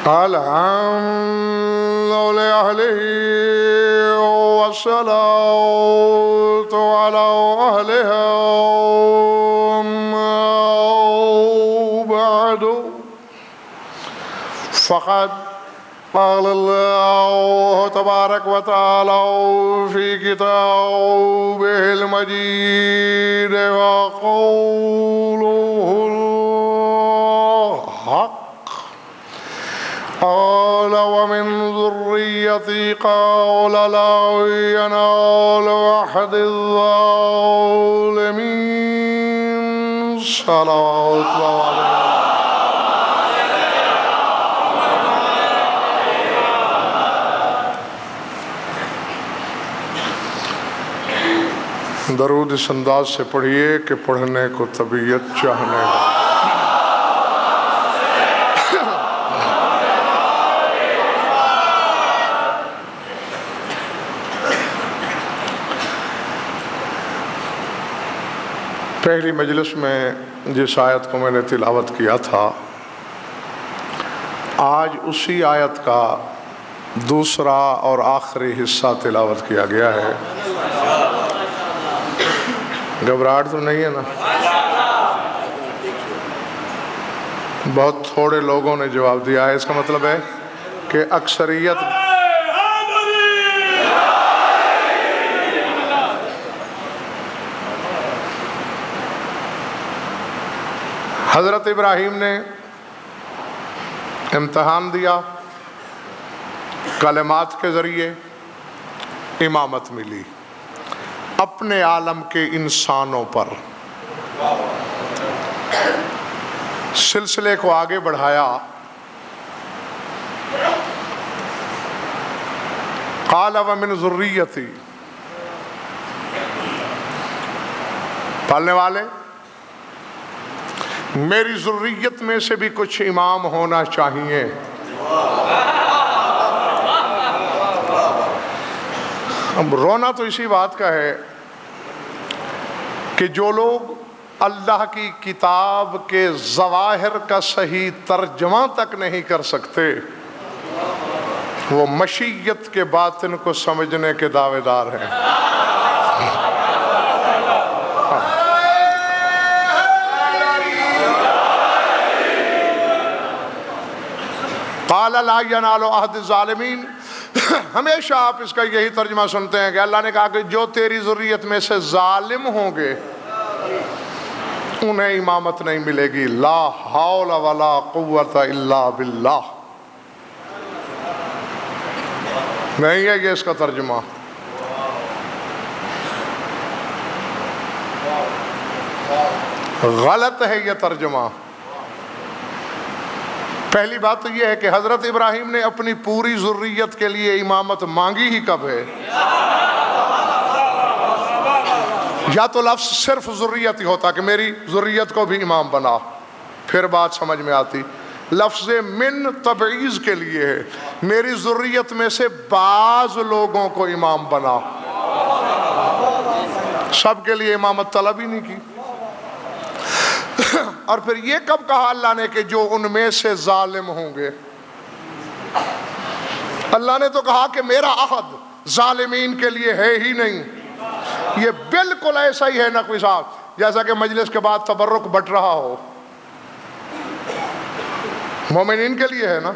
الحمد لأهله والصلاة على أهلها بعد فقد قال الله تبارك وتعالى في كتابه المجيد وقوله الحق قال ومن ذريتي قال لا ينال أحد الظالمين صلوات الله عليه. درود اس انداز سے پڑھیے کہ پڑھنے کو طبیعت چاہنے لگے. پہلی مجلس میں جس آیت کو میں نے تلاوت کیا تھا، آج اسی آیت کا دوسرا اور آخری حصہ تلاوت کیا گیا ہے. گھبراہٹ تو نہیں ہے نا؟ بہت تھوڑے لوگوں نے جواب دیا ہے. اس کا مطلب ہے کہ اکثریت حضرت ابراہیم نے امتحان دیا، کلمات کے ذریعے امامت ملی اپنے عالم کے انسانوں پر. سلسلے کو آگے بڑھایا. قال ومن ذریتی، پالنے والے میری ذریت میں سے بھی کچھ امام ہونا چاہیے. اب رونا تو اسی بات کا ہے کہ جو لوگ اللہ کی کتاب کے ظواہر کا صحیح ترجمہ تک نہیں کر سکتے، وہ مشیت کے باطن کو سمجھنے کے دعوے دار ہیں. قال لا ینال عہد الظالمین. ہمیشہ آپ اس کا یہی ترجمہ سنتے ہیں کہ اللہ نے کہا کہ جو تیری ذریت میں سے ظالم ہوں گے انہیں امامت نہیں ملے گی. لا حول ولا قوت الا باللہ. نہیں ہے یہ اس کا ترجمہ. غلط ہے یہ ترجمہ. پہلی بات تو یہ ہے کہ حضرت ابراہیم نے اپنی پوری ذریت کے لیے امامت مانگی ہی کب ہے؟ یا تو لفظ صرف ذریت ہی ہوتا کہ میری ذریت کو بھی امام بنا، پھر بات سمجھ میں آتی. لفظ من تبعیض کے لیے ہے، میری ذریت میں سے بعض لوگوں کو امام بنا. سب کے لیے امامت طلب ہی نہیں کی. اور پھر یہ کب کہا اللہ نے کہ جو ان میں سے ظالم ہوں گے؟ اللہ نے تو کہا کہ میرا عہد ظالمین کے لیے ہے ہی نہیں. یہ بالکل ایسا ہی ہے نقوی صاحب جیسا کہ مجلس کے بعد تبرک بٹ رہا ہو. مومنین کے لیے ہے نا.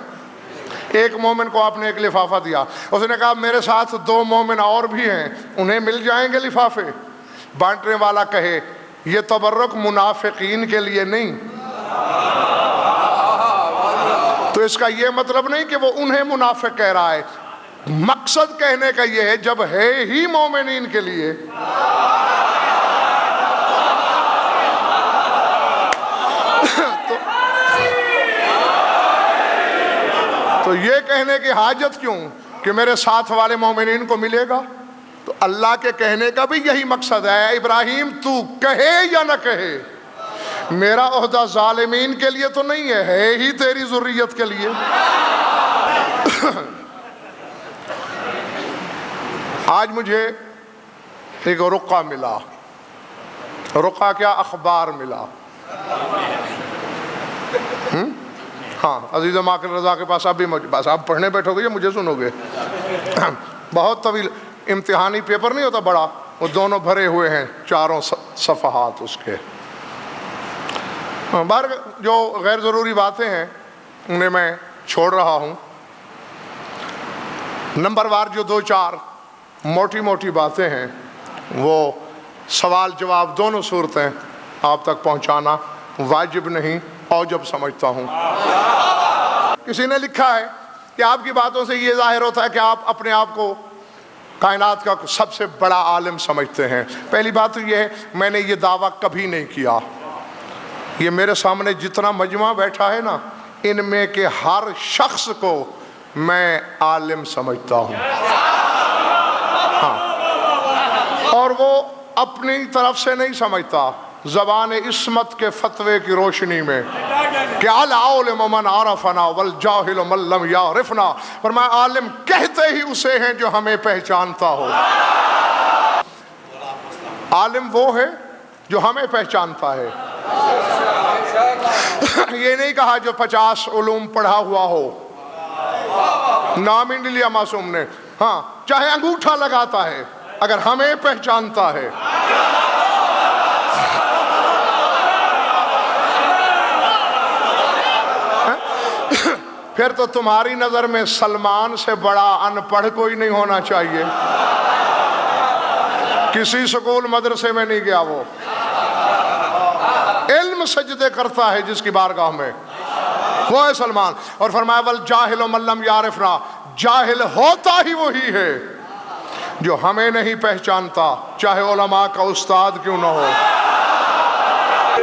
ایک مومن کو آپ نے ایک لفافہ دیا، اس نے کہا میرے ساتھ 2 مومن اور بھی ہیں، انہیں مل جائیں گے لفافے. بانٹنے والا کہے یہ تبرک منافقین کے لیے نہیں، تو اس کا یہ مطلب نہیں کہ وہ انہیں منافق کہہ رہا ہے. مقصد کہنے کا یہ ہے جب ہے ہی مومنین کے لیے تو یہ کہنے کی حاجت کیوں کہ میرے ساتھ والے مومنین کو ملے گا؟ تو اللہ کے کہنے کا بھی یہی مقصد ہے. ابراہیم تو کہے یا نہ کہے، میرا عہدہ ظالمین کے لیے تو نہیں ہے ہی تیری ذریت کے لیے. آج مجھے ایک رقعہ ملا. رقعہ کیا؟ اخبار ملا. ہاں عزیز ماکل رضا کے پاس آپ بھی موجود، بس آپ پڑھنے بیٹھو گے یا مجھے سنو گے؟ بہت طویل امتحانی پیپر نہیں ہوتا بڑا، وہ دونوں بھرے ہوئے ہیں چاروں صفحات اس کے۔ باہر جو غیر ضروری باتیں ہیں انہیں میں چھوڑ رہا ہوں، نمبر وار جو دو چار موٹی موٹی باتیں ہیں وہ سوال جواب دونوں صورتیں آپ تک پہنچانا واجب نہیں، اوجب سمجھتا ہوں۔ کسی نے لکھا ہے کہ آپ کی باتوں سے یہ ظاہر ہوتا ہے کہ آپ اپنے آپ کو کائنات کا سب سے بڑا عالم سمجھتے ہیں۔ پہلی بات تو یہ ہے میں نے یہ دعویٰ کبھی نہیں کیا۔ یہ میرے سامنے جتنا مجمع بیٹھا ہے نا، ان میں کے ہر شخص کو میں عالم سمجھتا ہوں، ہاں، اور وہ اپنی طرف سے نہیں سمجھتا، زبان عصمت کے فتوے کی روشنی میں کہ العالم من عرفنا والجاہل من لم یعرفنا، فرمایا عالم کہتے ہی اسے ہیں جو ہمیں پہچانتا ہو۔ عالم وہ ہے جو ہمیں پہچانتا ہے، یہ نہیں کہا جو 50 علوم پڑھا ہوا ہو، نام ہی نہیں لیا معصوم نے، ہاں چاہے انگوٹھا لگاتا ہے اگر ہمیں پہچانتا ہے۔ پھر تو تمہاری نظر میں سلمان سے بڑا ان پڑھ کوئی نہیں ہونا چاہیے، کسی سکول مدرسے میں نہیں گیا، وہ علم سجدے کرتا ہے جس کی بارگاہ میں، وہ ہے سلمان۔ اور فرمایا والجاہل من لم یعرفنا، جاہل ہوتا ہی وہی ہے جو ہمیں نہیں پہچانتا، چاہے علماء کا استاد کیوں نہ ہو۔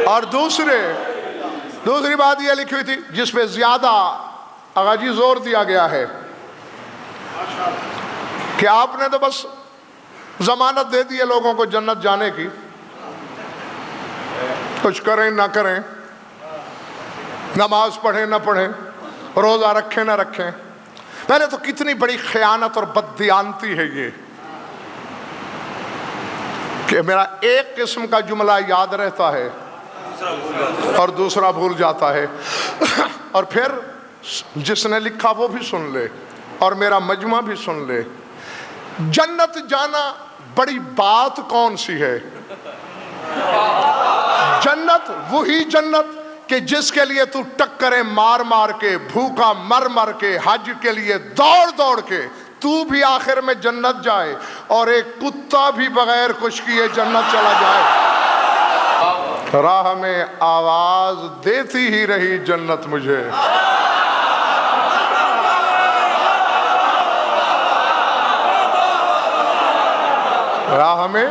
اور دوسری بات یہ لکھی ہوئی تھی جس پہ زیادہ آغا جی زور دیا گیا ہے کہ آپ نے تو بس ضمانت دے دی ہے لوگوں کو جنت جانے کی، کچھ کریں نہ کریں، نماز پڑھیں نہ پڑھیں، روزہ رکھیں نہ رکھیں۔ پہلے تو کتنی بڑی خیانت اور بددیانتی ہے یہ کہ میرا ایک قسم کا جملہ یاد رہتا ہے اور دوسرا بھول جاتا ہے، اور پھر جس نے لکھا وہ بھی سن لے اور میرا مجمع بھی سن لے۔ جنت جانا بڑی بات کون سی ہے؟ جنت وہی جنت کہ جس کے لیے تو ٹکریں مار مار کے، بھوکا مر مر کے، حج کے لیے دوڑ دوڑ کے تو بھی آخر میں جنت جائے، اور ایک کتا بھی بغیر کچھ کیے جنت چلا جائے۔ راہ میں آواز دیتی ہی رہی جنت مجھے، راہ میں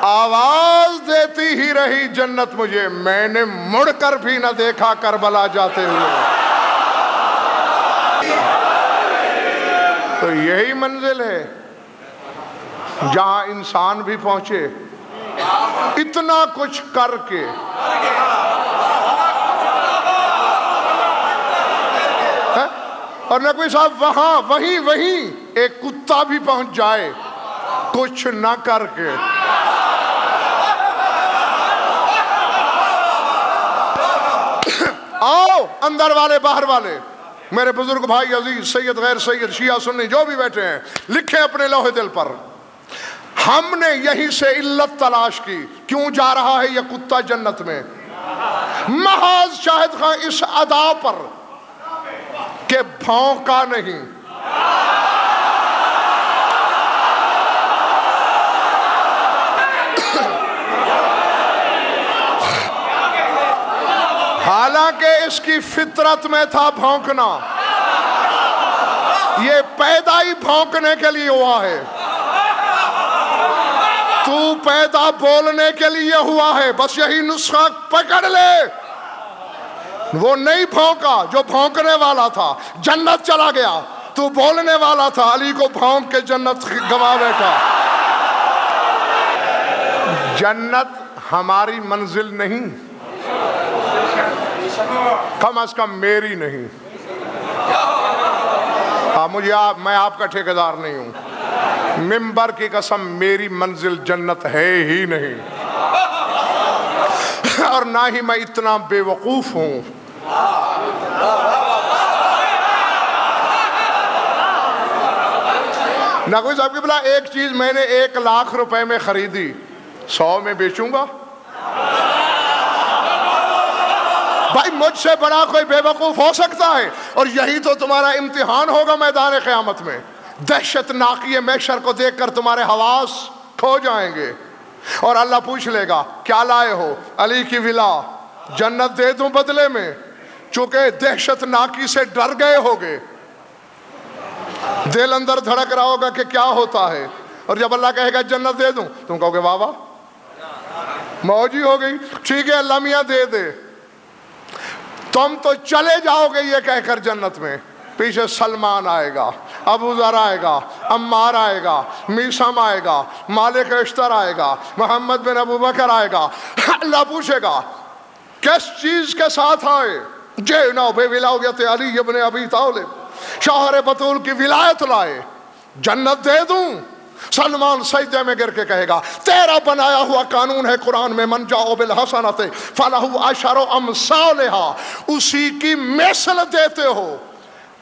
آواز دیتی ہی رہی جنت مجھے، میں نے مڑ کر بھی نہ دیکھا کربلا جاتے ہوئے۔ تو یہی منزل ہے جہاں انسان بھی پہنچے اتنا کچھ کر کے، اور نقوی صاحب وہیں ایک کتا بھی پہنچ جائے کچھ نہ کر کے۔ آؤ اندر والے باہر والے، میرے بزرگ بھائی عزیز، سید غیر سید، شیعہ سنی جو بھی بیٹھے ہیں، لکھیں اپنے لوح دل پر، ہم نے یہیں سے علت تلاش کی کیوں جا رہا ہے یہ کتا جنت میں، محض شاہد خان اس ادا پر کہ بھونکا نہیں۔ حالانکہ اس کی فطرت میں تھا بھونکنا، یہ پیدا ہی بھونکنے کے لیے ہوا ہے، تو پیدا بولنے کے لیے ہوا ہے، بس یہی نسخہ پکڑ لے۔ وہ نہیں بھونکا جو بھونکنے والا تھا، جنت چلا گیا، تو بولنے والا تھا، علی کو بھونک کے جنت گوا بیٹھا۔ جنت ہماری منزل نہیں، کم از کم میری نہیں، میں آپ کا ٹھیکیدار نہیں ہوں، ممبر کی قسم میری منزل جنت ہے ہی نہیں، اور نہ ہی میں اتنا بے وقوف ہوں نقوی صاحب کی بلا ایک چیز میں نے 1,00,000 روپے میں خریدی 100 میں بیچوں گا؟ بھائی مجھ سے بڑا کوئی بے وقوف ہو سکتا ہے؟ اور یہی تو تمہارا امتحان ہوگا میدان قیامت میں. دہشت ناکی محشر کو دیکھ کر تمہارے حواس کھو جائیں گے اور اللہ پوچھ لے گا کیا لائے ہو؟ علی کی ولا، جنت دے دوں بدلے میں؟ چونکہ دہشت ناکی سے ڈر گئے ہوگے، دل اندر دھڑک رہا ہوگا کہ کیا ہوتا ہے. اور جب اللہ کہے گا جنت دے دوں، تم کہو گے واہ واہ موجی ہو گئی، ٹھیک ہے اللہ میاں دے دے. تم تو چلے جاؤ گے یہ کہہ کر جنت میں، پیچھے سلمان آئے گا، ابو ذر آئے گا، عمار آئے گا، میثم آئے گا، مالک اشتر آئے گا، محمد بن ابو بکر آئے گا. اللہ پوچھے گا کس چیز کے ساتھ آئے؟ جئنا بولایت علی ابن ابی طالب، شوہر بطول کی ولایت لائے. جنت دے دوں؟ سلمان سجدے میں گر کے کہے گا تیرا بنایا ہوا قانون ہے قرآن میں، من جاء بالحسنۃ فلہ عشر امثالھا، اسی کی مثل دیتے ہو.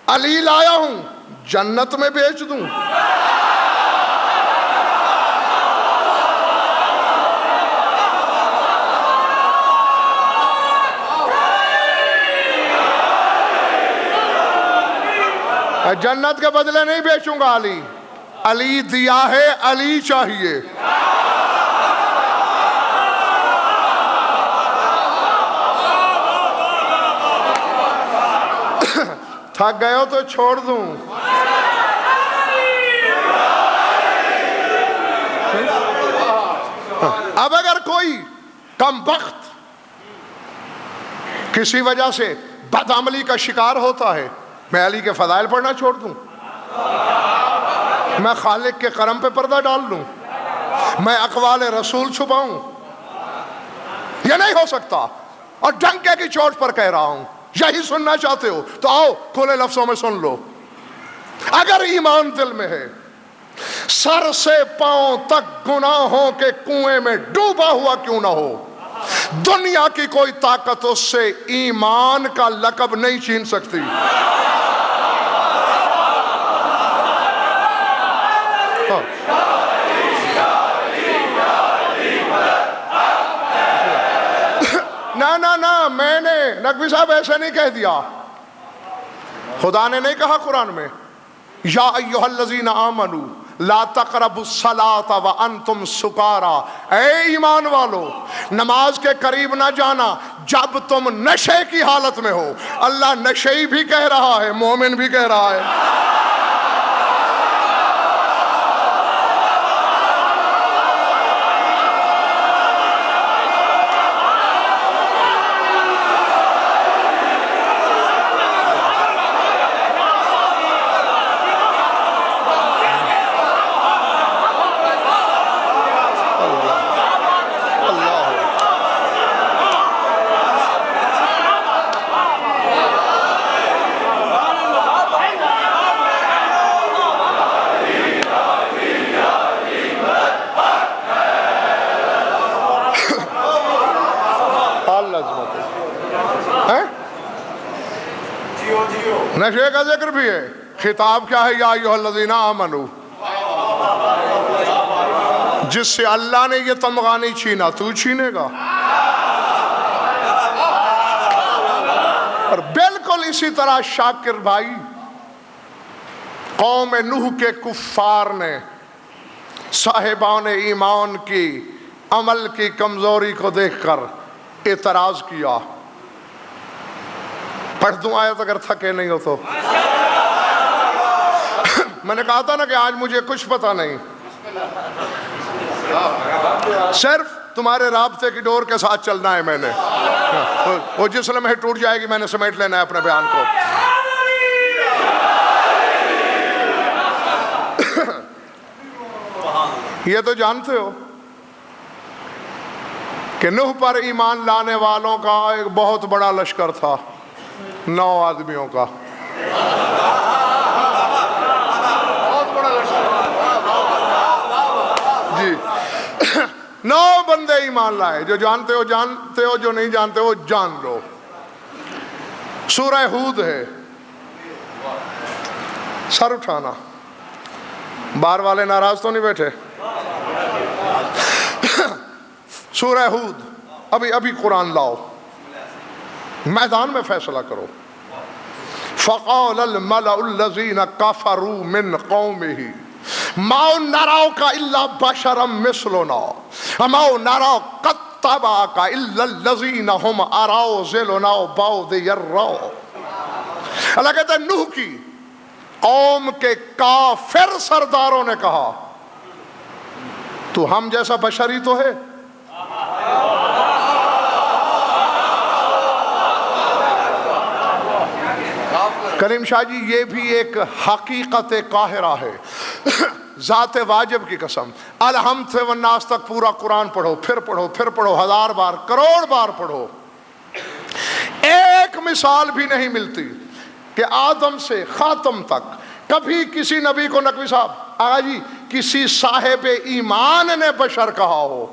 علی لایا ہوں، جنت میں بیچ دوں؟ جنت کے بدلے نہیں بیچوں گا علی. علی دیا ہے، علی چاہیے. تھک گئے ہو تو چھوڑ دوں. اب اگر کوئی کم بخت کسی وجہ سے بدعملی کا شکار ہوتا ہے، میں علی کے فضائل پڑھنا چھوڑ دوں؟ میں خالق کے کرم پہ پردہ ڈال لوں؟ میں اقوال رسول چھپاؤں؟ یہ نہیں ہو سکتا. اور ڈنکے کی چوٹ پر کہہ رہا ہوں. یہی سننا چاہتے ہو تو آؤ کھلے لفظوں میں سن لو. اگر ایمان دل میں ہے، سر سے پاؤں تک گناہوں کے کنویں میں ڈوبا ہوا کیوں نہ ہو، دنیا کی کوئی طاقت اس سے ایمان کا لقب نہیں چھین سکتی. نہ میں نے نقوی صاحب ایسے نہیں کہہ دیا. خدا نے نہیں کہا قرآن میں یا ایھا الذین آمنوا لا تقربوا الصلاۃ وانتم سکارا، اے ایمان والو نماز کے قریب نہ جانا جب تم نشے کی حالت میں ہو. اللہ نشئی بھی کہہ رہا ہے، مومن بھی کہہ رہا ہے. نشے کا ذکر بھی ہے. خطاب کیا ہے؟ یا ایھا الذین آمنوا. جس سے اللہ نے یہ تمغہ نہیں چھینا تو چھینے گا. اور بالکل اسی طرح شاکر بھائی، قوم نوح کے کفار نے صاحبان ایمان کی عمل کی کمزوری کو دیکھ کر اعتراض کیا. پڑھ دوں آیت اگر تھکے نہیں ہو تو. میں نے کہا تھا نا کہ آج مجھے کچھ پتا نہیں، صرف تمہارے رابطے کی ڈور کے ساتھ چلنا ہے. میں نے وہ جس لمحے ٹوٹ جائے گی میں نے سمیٹ لینا ہے اپنے بیان کو. یہ تو جانتے ہو کہ نوح پر ایمان لانے والوں کا ایک بہت بڑا لشکر تھا، 9 آدمیوں کا. جی 9 بندے ایمان لائے. جو جانتے ہو جانتے ہو، جو نہیں جانتے ہو جان لو. سورہ ہود ہے، سر اٹھانا. باہر والے ناراض تو نہیں بیٹھے؟ سورہ ہود، ابھی قرآن لاؤ، میدان میں فیصلہ کرو۔ فقال الملأ الذين كفروا من قومه ما نراك الا بشرا مثلنا وما نراك قد اتبعك الا الذين هم اراذلنا بادي الرأي۔ اللہ کہتا ہے نوح کی قوم کے کافر سرداروں نے کہا تو ہم جیسا بشری تو ہے؟ کریم شاہ جی یہ بھی ایک حقیقت قاہرہ ہے، ذات واجب کی قسم۔ الحمد سے والناس تک پورا قرآن پڑھو، پھر پڑھو، پھر پڑھو، 1000 بار، کروڑ بار پڑھو، ایک مثال بھی نہیں ملتی کہ آدم سے خاتم تک کبھی کسی نبی کو نقوی صاحب آقا جی کسی صاحب ایمان نے بشر کہا ہو۔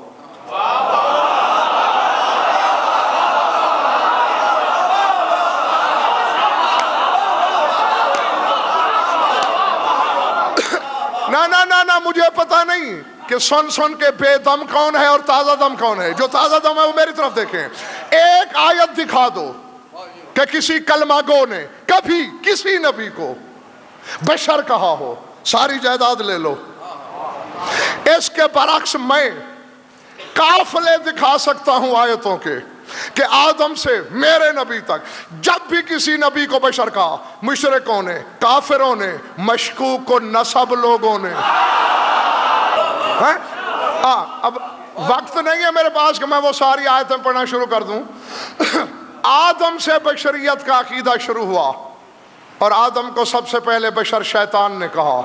نہ مجھے پتا نہیں کہ سن کے بے دم کون ہے اور تازہ دم کون ہے۔ جو تازہ دم ہے وہ میری طرف دیکھیں، ایک آیت دکھا دو کہ کسی کلمہ گو نے کبھی کسی نبی کو بشر کہا ہو، ساری جائیداد لے لو۔ اس کے برعکس میں قافلے دکھا سکتا ہوں آیتوں کے کہ آدم سے میرے نبی تک جب بھی کسی نبی کو بشر کہا، مشرکوں نے، کافروں نے، مشکوک و نسب لوگوں نے۔ اب وقت نہیں ہے میرے پاس کہ میں وہ ساری آیتیں پڑھنا شروع کر دوں۔ آدم سے بشریت کا عقیدہ شروع ہوا اور آدم کو سب سے پہلے بشر شیطان نے کہا۔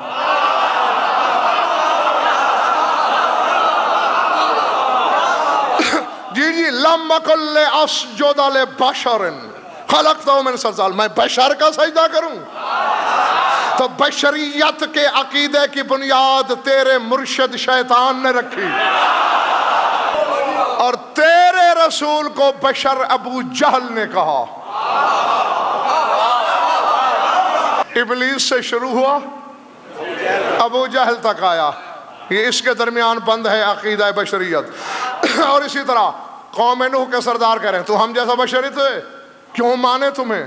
جی لم اکن اسجد لبشر خلقتہ من صلصال، میں بشر کا سجدہ کروں؟ تو بشریت کے عقیدے کی بنیاد تیرے مرشد شیطان نے رکھی، اور تیرے رسول کو بشر ابو جہل نے کہا۔ ابلیس سے شروع ہوا، ابو جہل تک آیا، یہ اس کے درمیان بند ہے عقیدہ بشریت۔ اور اسی طرح قوم نوح کے سردار کہہ رہے ہیں تو ہم جیسا بشری تھے، کیوں مانے تمہیں؟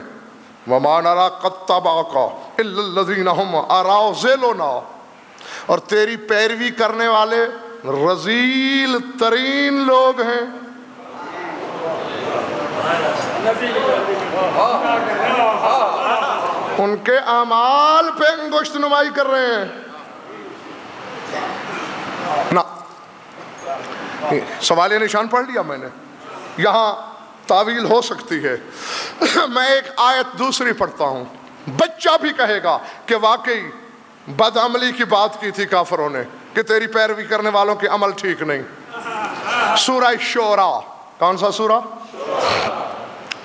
وَمَا نَرَا قَدْ تَبَعَكَ إِلَّا الَّذِينَ هُمْ أَرَاذِلُنَا، اور تیری پیروی کرنے والے رذیل ترین لوگ ہیں۔ ان کے اعمال پہ انگشت نمائی کر رہے ہیں۔ نہ سوالیہ نشان پڑھ لیا میں نے، یہاں تعویل ہو سکتی ہے۔ میں ایک آیت دوسری پڑھتا ہوں، بچہ بھی کہے گا کہ واقعی بدعملی کی بات کی تھی کافروں نے کہ تیری پیروی کرنے والوں کے عمل ٹھیک نہیں۔ سورہ شعراء، کون سا سورہ؟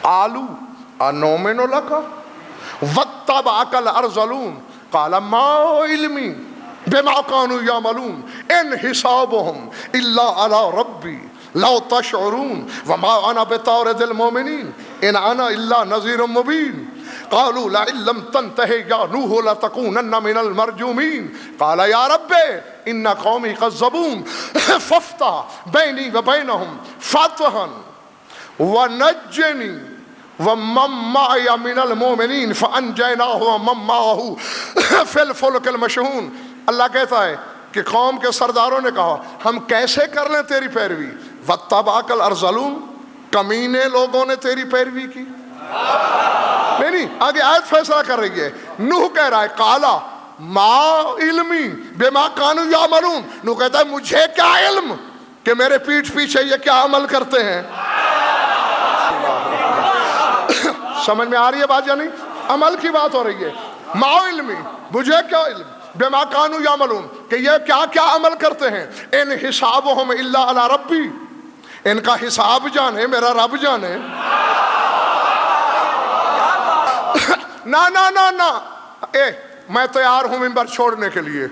آلو انومن لک واتبعک الارذلون قال ما علمی بما كانوا يعملون ان حسابهم الا على ربي لو تشعرون وما انا بطارد المؤمنين ان انا الا نذير مبين قالوا لئن لم تنته يا نوح لتكونن من المرجومين قال يا رب ان قومي كذبون فافتح بيني وبينهم فتحا ونجني ومن معي من المؤمنين فانجيناه ومن معه في الفلك المشحون۔ اللہ کہتا ہے کہ قوم کے سرداروں نے کہا ہم کیسے کر لیں تیری پیروی؟ وَاتَّبَعَكَ الْأَرْذَلُونَ، کمینے لوگوں نے تیری پیروی کی۔ نہیں آگے آیت فیصلہ کر رہی ہے۔ نوح کہہ رہا ہے قَالَ مَا عِلْمِي بِمَا كَانُوا يَعْمَلُونَ، نوح کہتا ہے مجھے کیا علم کہ میرے پیٹھ پیچھے یہ کیا عمل کرتے ہیں۔ سمجھ میں آ رہی ہے بات یا نہیں؟ عمل کی بات ہو رہی ہے۔ مَا عِلْمِي، مجھے کیا علم، بما كانوا يعملون، کہ یہ کیا کیا عمل کرتے ہیں۔ ان حسابهم الا على ربی، ان کا حساب جانے میرا رب جانے۔ نہ میں تیار ہوں ممبر چھوڑنے کے لیے۔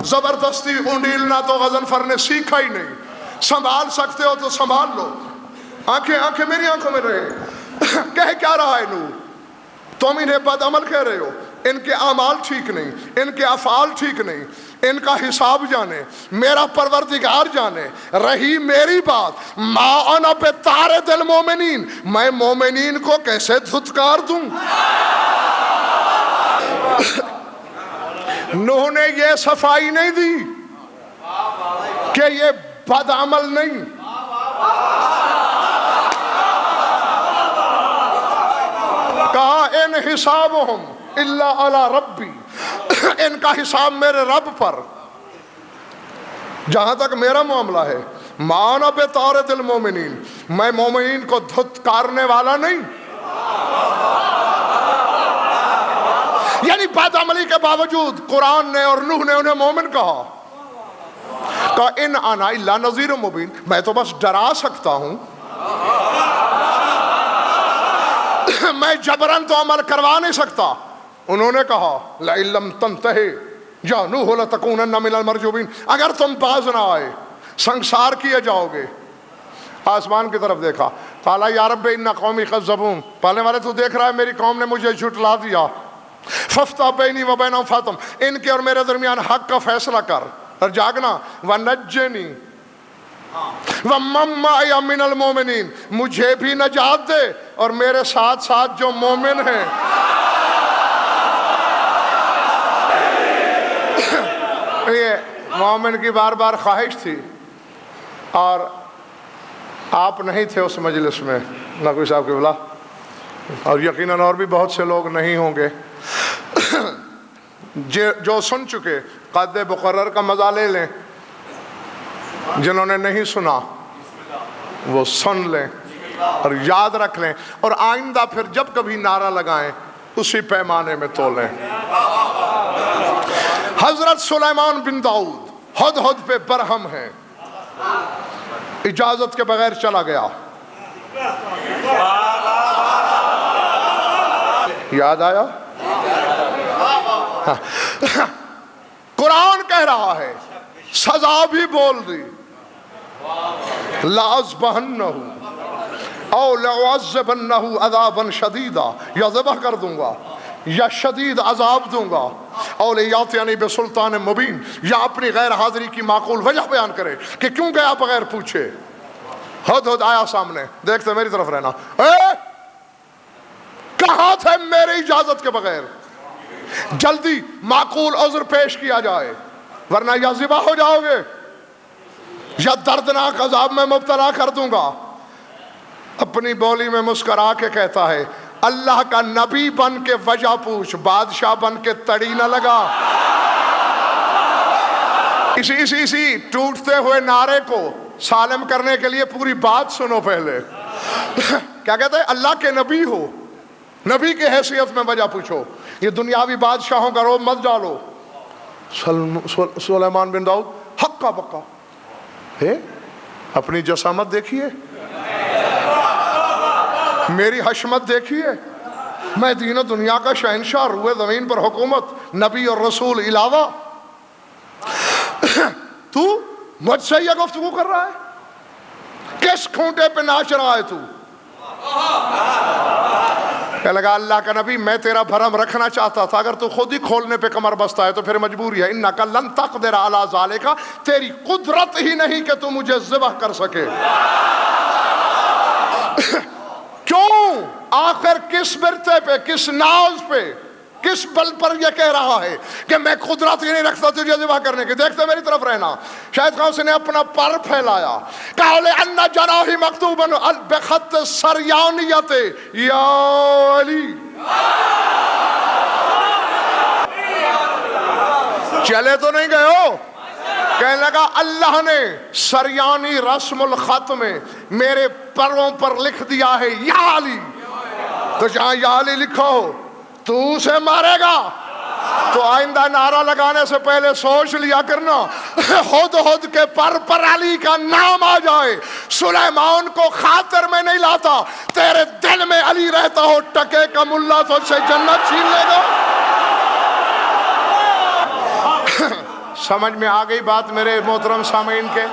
زبردستی اونڈیلنا تو غضنفر نے سیکھا ہی نہیں، سنبھال سکتے ہو تو سنبھال لو۔ آنکھیں میری آنکھوں میں رہے۔ کہہ کیا رہا ہے نوح؟ تم انہیں بد عمل کہہ رہے ہو، ان کے اعمال ٹھیک نہیں، ان کے افعال ٹھیک نہیں، ان کا حساب جانے، میرا پروردگار جانے۔ رہی میری بات، ما انا بطارد المومنین، میں مومنین کو کیسے دھتکار دوں؟ نوح نے یہ صفائی نہیں دی کہ یہ بد عمل نہیں، کہا ان حسابہم الا علی ربی، ان کا حساب میرے رب پر، جہاں تک میرا معاملہ ہے ما انا بطارد المومنین، میں مومنین کو دھتکارنے والا نہیں۔ یعنی بد عملی کے باوجود قرآن نے اور نوح نے انہیں مومن کہا ان انا الا نذیر مبین، میں تو بس ڈرا سکتا ہوں، میں جبرن تو عمل کروا نہیں سکتا۔ انہوں نے کہا لئن لم تنتہی یا نوح لتکونن من المرجومین، اگر تم باز نہ آئے سنسار کیے جاؤ گے۔ آسمان کی طرف دیکھا، قال یا رب ان قومی کذبون، پالنے والے تو دیکھ رہا ہے میری قوم نے مجھے جھٹلا دیا، فافتح بینی و بینہم فاتم، ان کے اور میرے درمیان حق کا فیصلہ کر اور جاگنا، ونجنی ومن معی من المومنین، مجھے بھی نجات دے اور میرے ساتھ ساتھ جو مومن ہیں۔ یہ مومن کی بار بار خواہش تھی، اور آپ نہیں تھے اس مجلس میں، نقوی صاحب کی بلا، اور یقیناً اور بھی بہت سے لوگ نہیں ہوں گے جو سن چکے۔ قد مقرر کا مزہ لے لیں، جنہوں نے نہیں سنا وہ سن لیں اور یاد رکھ لیں، اور آئندہ پھر جب کبھی نعرہ لگائیں اسی پیمانے میں تولیں۔ حضرت سلیمان بن داؤد ہدہد پہ برہم ہیں، اجازت کے بغیر چلا گیا، یاد آیا؟ قرآن کہہ رہا ہے، سزا بھی بول دی، لَأَذْبَحَنَّهُ او لَأُعَذِّبَنَّهُ عَذَابًا شَدِيدًا، یا ذبح کر دوں گا یا شدید عذاب دوں گا، او لِيَأْتِيَنِي بِسُلْطَانٍ مُبِينٍ، یا اپنی غیر حاضری کی معقول وجہ بیان کرے کہ کیوں گیا بغیر پوچھے۔ ہدہد آیا سامنے، دیکھتے میری طرف رہنا، کہاں تھے میری اجازت کے بغیر؟ جلدی معقول عذر پیش کیا جائے، ورنہ یا ذبح ہو جاؤ گے یا دردناک عذاب میں مبتلا کر دوں گا۔ اپنی بولی میں مسکرا کے کہتا ہے، اللہ کا نبی بن کے وجہ پوچھ، بادشاہ بن کے تڑی نہ لگا۔ اسی ٹوٹتے ہوئے نعرے کو سالم کرنے کے لیے پوری بات سنو پہلے۔ کیا کہتے ہیں؟ اللہ کے نبی ہو، نبی کی حیثیت میں وجہ پوچھو، یہ دنیاوی بادشاہوں کا روب مت ڈالو۔ سلیمان بن داؤد حقا بقا ہے، اپنی جسامت دیکھیے، میری حشمت دیکھیے، میں دین و دنیا کا شہنشاہ، روئے زمین پر حکومت، نبی اور رسول علاوہ، تو مجھ سے یہ گفتگو کر رہا ہے؟ کس کھونٹے پہ ناچ رہا ہے تو؟ کہ لگا اللہ کا نبی میں تیرا بھرم رکھنا چاہتا تھا، اگر تو خود ہی کھولنے پہ کمر بستا ہے تو پھر مجبوری ہے، انک لن تقدر علی ذالک، تیری قدرت ہی نہیں کہ تو مجھے ذبح کر سکے۔ کیوں؟ آخر کس برتے پہ، کس ناز پہ، کس بل پر یہ کہہ رہا ہے کہ میں قدرت ہی نہیں رکھتا تجھے ذبح کرنے کی؟ دیکھتے میری طرف رہنا۔ شاید خان سے نے اپنا پر پھیلایا، کہا لِأَنَّ جَنَاحِي مَكْتُوبًا بِخَطِّ السَّرْيَانِيَّةِ یا علی۔ چلے تو نہیں گئے ہو؟ کہنے لگا اللہ نے سریانی رسم الخط میں میرے پروں پر لکھ دیا ہے یا علی، تو جہاں یا علی لکھا ہو تو اسے مارے گا۔ تو آئندہ نعرہ لگانے سے پہلے سوچ لیا کرنا، ہدہد کے پر علی کا نام آ جائے، سلیمان کو خاطر میں نہیں لاتا، تیرے دل میں علی رہتا ہو، ٹکے کا ملا تو سے جنت چھین لے گا۔ سمجھ میں آ گئی بات میرے محترم سامعین کے،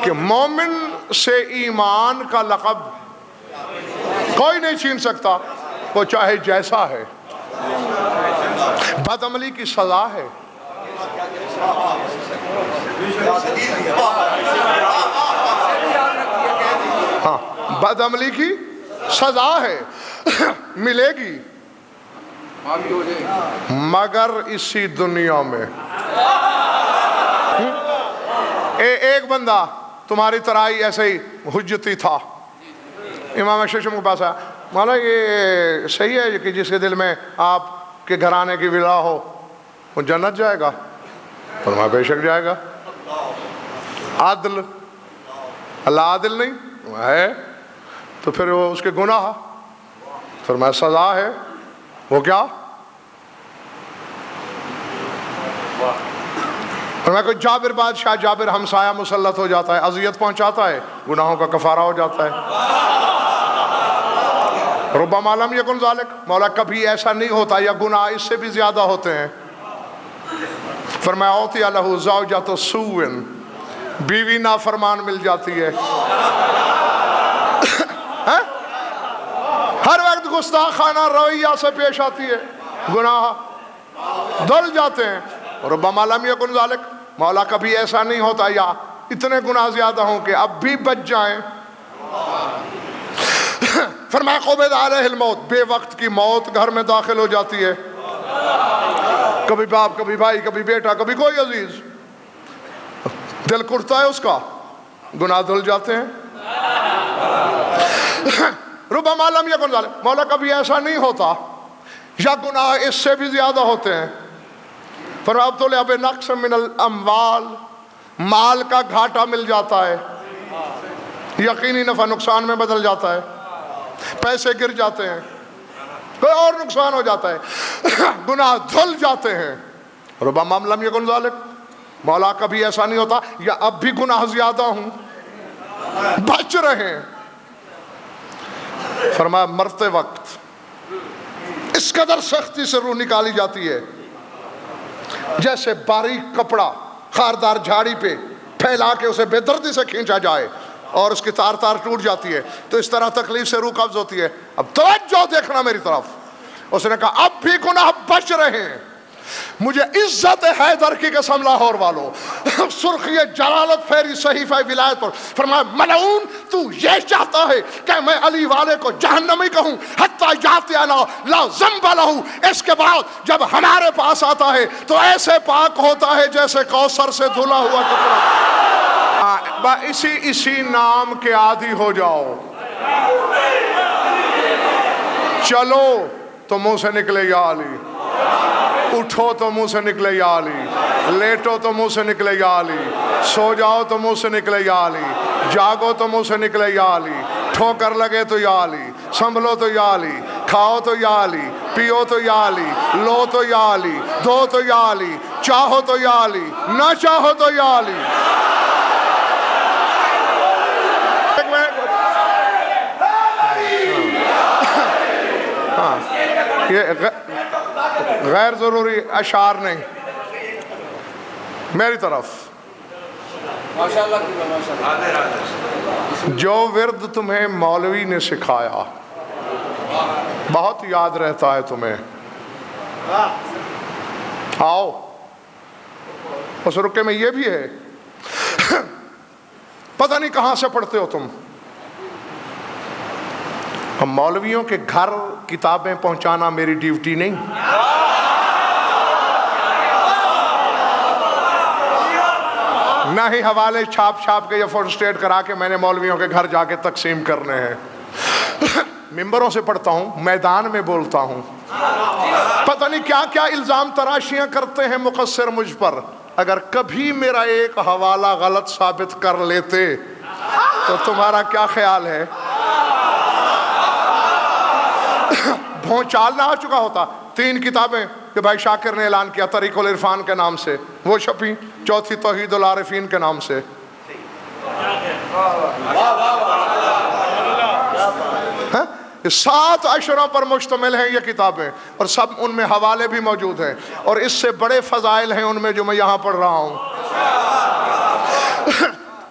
کہ مومن سے ایمان کا لقب کوئی نہیں چھین سکتا، وہ چاہے جیسا ہے۔ بد عملی کی سزا ہے، ہاں، بد عملی کی سزا ہے، ملے گی، مگر اسی دنیا میں۔ ایک بندہ تمہاری طرح ہی ایسے ہی حجتی تھا، امام ششم کے پاس آیا، مولا یہ صحیح ہے کہ جس کے دل میں آپ کے گھرانے کی ولا ہو وہ جنت جائے گا؟ فرمایا بے شک جائے گا۔ عدل، اللہ عادل نہیں ہے تو پھر وہ اس کے گناہ، فرمایا سزا ہے، وہ کیا؟ فرمایا کوئی جابر بادشاہ، جابر ہمسایہ مسلط ہو جاتا ہے، اذیت پہنچاتا ہے، گناہوں کا کفارہ ہو جاتا ہے۔ ربما لم یکن ذالک، مولا کبھی ایسا نہیں ہوتا یا گناہ اس سے بھی زیادہ ہوتے ہیں۔ فرمایا اوتی لہ زوجۃ سوء، بیوی نافرمان مل جاتی ہے، ہر وقت گستاخانہ رویہ سے پیش آتی ہے، گناہ دھل جاتے ہیں۔ ربما لم یکن ذالک، مولا کبھی ایسا نہیں ہوتا یا اتنے گناہ زیادہ ہوں کہ اب بھی بچ جائیں۔ فرمایا قبض علیہ الموت، بے وقت کی موت گھر میں داخل ہو جاتی ہے، کبھی باپ، کبھی بھائی، کبھی بیٹا، کبھی کوئی عزیز، دل کڑتا ہے اس کا، گناہ دھل جاتے ہیں۔ ربما لم یکن ذالک، مولا کبھی ایسا نہیں ہوتا یا گناہ اس سے بھی زیادہ ہوتے ہیں۔ فرمایا ابتلیا بنقص من الاموال، مال کا گھاٹا مل جاتا ہے، یقینی نفع نقصان میں بدل جاتا ہے، پیسے گر جاتے ہیں، کوئی اور نقصان ہو جاتا ہے، گناہ دھل جاتے ہیں۔ ربما لم یکن ذالک، مولا کبھی ایسا نہیں ہوتا یا اب بھی گناہ زیادہ ہوں، بچ رہے ہیں۔ فرمایا مرتے وقت اس قدر سختی سے روح نکالی جاتی ہے جیسے باریک کپڑا خاردار جھاڑی پہ پھیلا کے اسے بے دردی سے کھینچا جائے اور اس کی تار تار ٹوٹ جاتی ہے، تو اس طرح تکلیف سے روح قبض ہوتی ہے۔ اب توجہ دیکھنا میری طرف، اس نے کہا اب بھی گناہ بچ رہے ہیں، مجھے عزت حیدر کی قسم لاہور والوں، سرخی جلالت پھیری صحیفہ ولایت پر، فرمایا ملعون تو یہ چاہتا ہے کہ میں علی والے کو جہنمی کہوں، حتی یاتی لا ذنب لہ، اس کے بعد جب ہمارے پاس آتا ہے تو ایسے پاک ہوتا ہے جیسے کوثر سے دھلا ہوا کپڑا۔ اسی نام کے عادی ہو جاؤ، چلو تو منہ سے نکلے یا علی، اٹھو تو منہ سے نکلے یا علی، لیٹو تو منہ سے نکلے یا علی، سو جاؤ تو منہ سے نکلے یا علی، جاگو تو منہ سے نکلے یا علی، ٹھوکر لگے تو یا علی، سنبھلو تو یا علی، کھاؤ تو یا علی، پیو تو یا علی، لو تو یا علی، دو تو یا علی، چاہو تو یا علی، نہ چاہو تو یا علی۔ یہ غیر ضروری اشعار نہیں، میری طرف جو ورد تمہیں مولوی نے سکھایا بہت یاد رہتا ہے تمہیں، آؤ اس رکے میں یہ بھی ہے، پتہ نہیں کہاں سے پڑھتے ہو تم، ہم مولویوں کے گھر کتابیں پہنچانا میری ڈیوٹی نہیں، نہ ہی حوالے چھاپ چھاپ کے یا فوٹو اسٹیٹ کرا کے میں نے مولویوں کے گھر جا کے تقسیم کرنے ہیں، ممبروں سے پڑھتا ہوں، میدان میں بولتا ہوں، پتہ نہیں کیا کیا الزام تراشیاں کرتے ہیں مقصر مجھ پر، اگر کبھی میرا ایک حوالہ غلط ثابت کر لیتے تو تمہارا کیا خیال ہے؟ بھونچال نہ آ چکا ہوتا؟ 3 کتابیں کہ بھائی شاکر نے اعلان کیا طریق العرفان کے نام سے، وہ چھپی، چوتھی توحید العارفین کے نام سے، یہ 7 اشروں پر مشتمل ہیں یہ کتابیں، اور سب ان میں حوالے بھی موجود ہیں، اور اس سے بڑے فضائل ہیں ان میں جو میں یہاں پڑھ رہا ہوں۔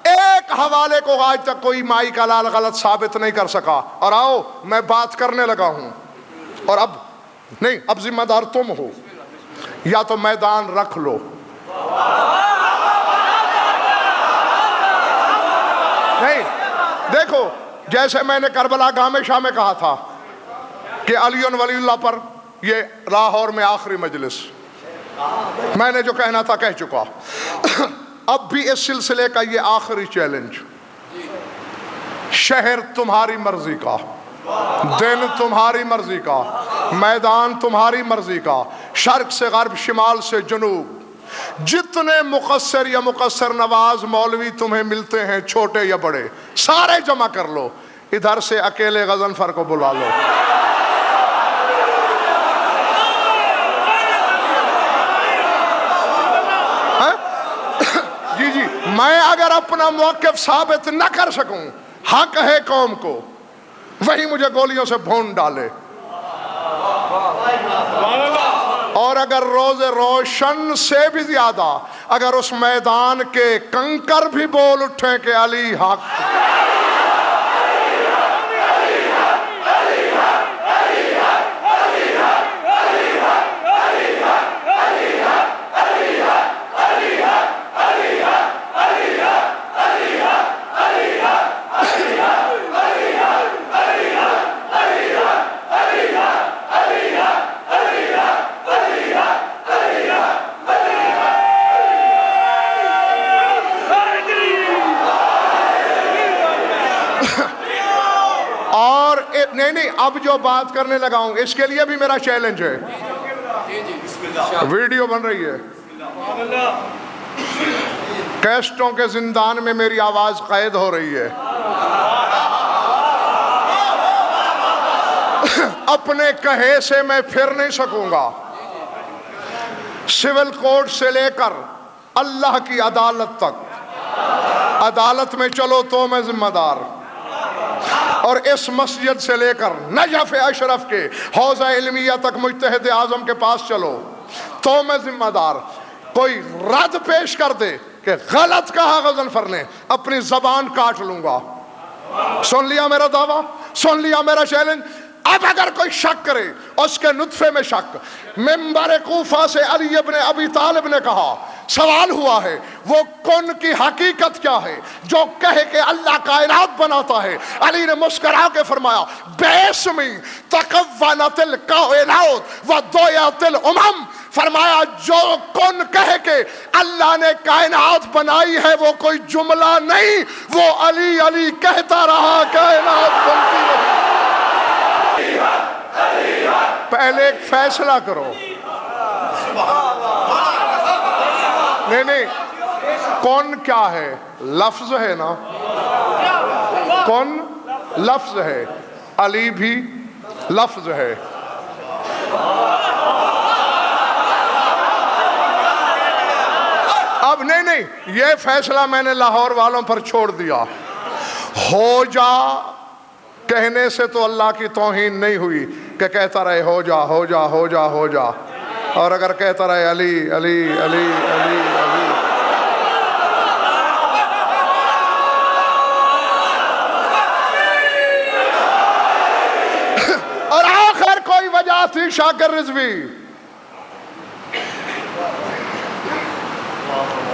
ایک حوالے کو آج تک کوئی مائی کا لال غلط ثابت نہیں کر سکا، اور آؤ میں بات کرنے لگا ہوں، اور اب نہیں، اب ذمہ دار تم ہو، یا تو میدان رکھ لو نہیں دیکھو، جیسے میں نے کربلا گاہ میں شاہ میں کہا تھا کہ علی ولی اللہ پر یہ لاہور میں آخری مجلس، میں نے جو کہنا تھا کہہ چکا۔ اب بھی اس سلسلے کا یہ آخری چیلنج، شہر تمہاری مرضی کا، دن تمہاری مرضی کا، میدان تمہاری مرضی کا، شرق سے غرب، شمال سے جنوب، جتنے مقصر یا مقصر نواز مولوی تمہیں ملتے ہیں، چھوٹے یا بڑے، سارے جمع کر لو، ادھر سے اکیلے غضنفر کو بلا لو۔ جی میں اگر اپنا موقف ثابت نہ کر سکوں، حق ہے قوم کو، وہی مجھے گولیوں سے بھون ڈالے، اور اگر روز روشن سے بھی زیادہ اگر اس میدان کے کنکر بھی بول اٹھیں کہ علی حق، نہیں اب جو بات کرنے لگا ہوں اس کے لیے بھی میرا چیلنج ہے، ویڈیو بن رہی ہے، کیسٹوں کے زندان میں میری آواز قید ہو رہی ہے، اپنے کہے سے میں پھر نہیں سکوں گا، سول کوڈ سے لے کر اللہ کی عدالت تک، عدالت میں چلو تو میں ذمہ دار، اور اس مسجد سے لے کر نجف اشرف کے حوضہ علمیہ تک مجتہد اعظم کے پاس چلو تو میں ذمہ دار۔ کوئی رد پیش کر دے کہ غلط کہا غضنفر نے، اپنی زبان کاٹ لوں گا۔ سن لیا میرا دعویٰ، سن لیا میرا چیلنج۔ اب اگر کوئی شک کرے، اس کے نطفے میں شک، منبر کوفہ سے علی ابن ابی طالب نے کہا، سوال ہوا ہے وہ کن کی حقیقت کیا ہے جو کہے کہ اللہ کائنات بناتا ہے؟ علی نے مسکرا کے فرمایا، بیسمی تکونت الکائنات ودعیت الامم، فرمایا جو کن کہے کہ اللہ نے کائنات بنائی ہے وہ کوئی جملہ نہیں، وہ علی علی کہتا رہا، کائنات بنتی رہی۔ پہلے ایک فیصلہ کرو، نہیں کون کیا ہے؟ لفظ ہے نا، کون لفظ ہے، علی بھی لفظ ہے۔ اب نہیں یہ فیصلہ میں نے لاہور والوں پر چھوڑ دیا، ہو جا کہنے سے تو اللہ کی توہین نہیں ہوئی کہ کہتا رہے ہو جا ہو جا ہو جا ہو جا، اور اگر کہتا رہے علی علی علی علی علی، اور آخر کوئی وجہ تھی شاکر رضوی،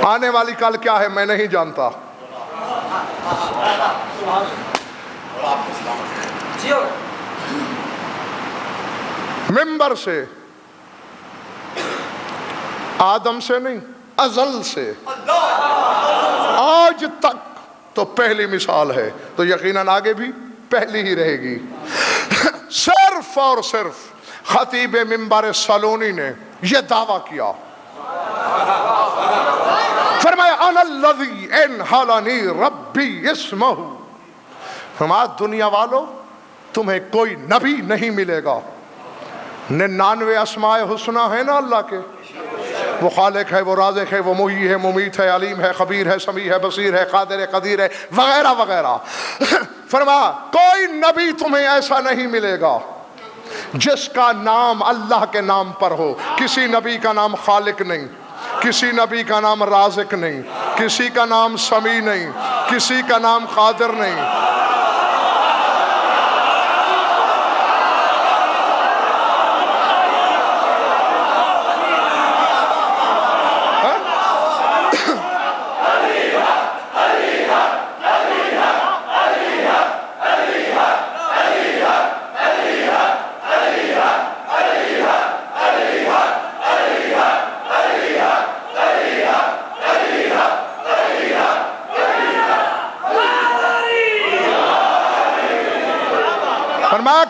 آنے والی کل کیا ہے میں نہیں جانتا، منبر سے، آدم سے نہیں، ازل سے آج تک تو پہلی مثال ہے، تو یقیناً آگے بھی پہلی ہی رہے گی۔ صرف اور صرف خطیب منبر سالونی نے یہ دعویٰ کیا، فرمایا انا الذی انحلنی ربی اسمہ، فرمایا دنیا والوں تمہیں کوئی نبی نہیں ملے گا، 99 اسماء حسنہ ہے نا اللہ کے، وہ خالق ہے، وہ رازق ہے، وہ محیی ہے، ممیت ہے، علیم ہے، خبیر ہے، سمیع ہے، بصیر ہے، قادر ہے، قدیر ہے، وغیرہ وغیرہ۔ فرمایا کوئی نبی تمہیں ایسا نہیں ملے گا جس کا نام اللہ کے نام پر ہو، کسی نبی کا نام خالق نہیں، کسی نبی کا نام رازق نہیں، کسی کا نام سمیع نہیں، کسی کا نام قادر نہیں۔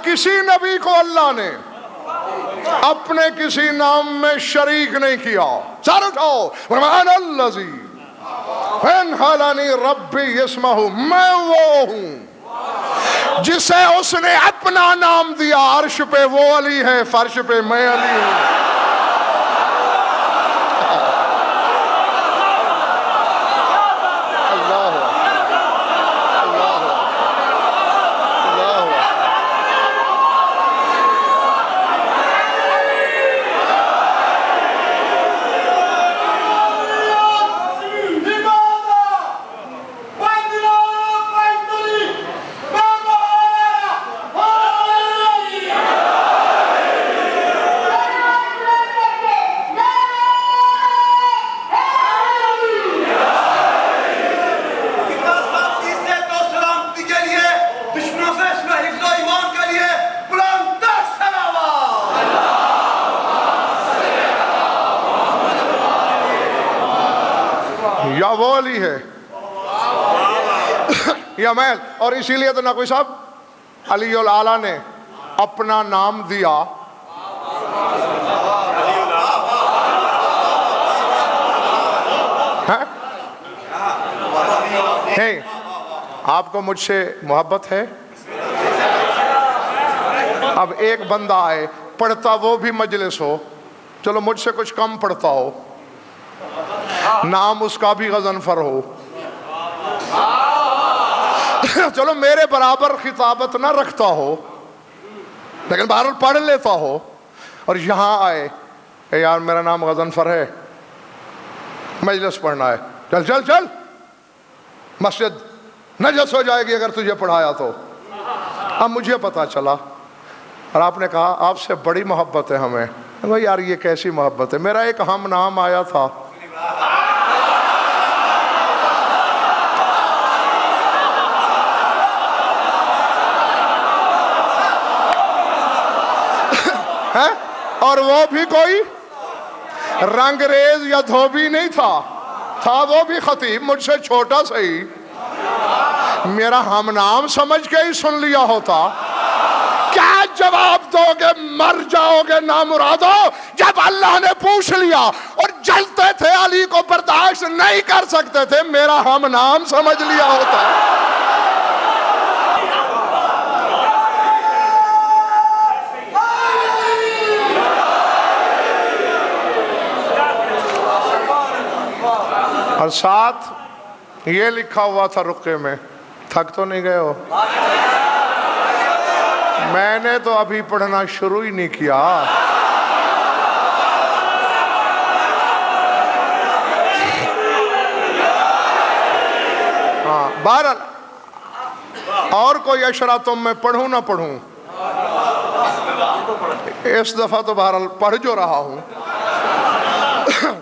کسی نبی کو اللہ نے اپنے کسی نام میں شریک نہیں کیا. سر اٹھاؤ. سبحان الذی انحلنی ربی اسمہ، میں وہ ہوں جسے اس نے اپنا نام دیا. عرش پہ وہ علی ہے، فرش پہ میں علی ہوں. یا وہ علی ہے یا میں. اور اسی لیے تو نقوی صاحب علی الاعلیٰ نے اپنا نام دیا ہے. آپ کو مجھ سے محبت ہے؟ اب ایک بندہ آئے پڑھتا وہ بھی مجلس ہو، چلو مجھ سے کچھ کم پڑھتا ہو، نام اس کا بھی غضنفر ہو، چلو میرے برابر خطابت نہ رکھتا ہو لیکن بہرحال پڑھ لیتا ہو، اور یہاں آئے کہ یار میرا نام غضنفر ہے، مجلس پڑھنا ہے، چل چل چل، مسجد نجس ہو جائے گی اگر تجھے پڑھایا تو. اب مجھے پتا چلا اور آپ نے کہا آپ سے بڑی محبت ہے ہمیں. یار یہ کیسی محبت ہے؟ میرا ایک ہم نام آیا تھا، اور وہ بھی کوئی رنگ ریز یا دھوبی نہیں تھا وہ بھی خطیب مجھ سے چھوٹا سہی. میرا ہم نام سمجھ کے ہی سن لیا ہوتا. کیا جواب دو گے؟ مر جاؤ گے نامرادو. جب اللہ نے پوچھ لیا اور جلتے تھے، علی کو برداشت نہیں کر سکتے تھے، میرا ہم نام سمجھ لیا ہوتا. اور ساتھ یہ لکھا ہوا تھا رقعے میں، تھک تو نہیں گئے ہو؟ میں نے تو ابھی پڑھنا شروع ہی نہیں کیا. ہاں بہرحال اور کوئی اشرا تم میں پڑھوں نہ پڑھوں، اس دفعہ تو بہرحال پڑھ جو رہا ہوں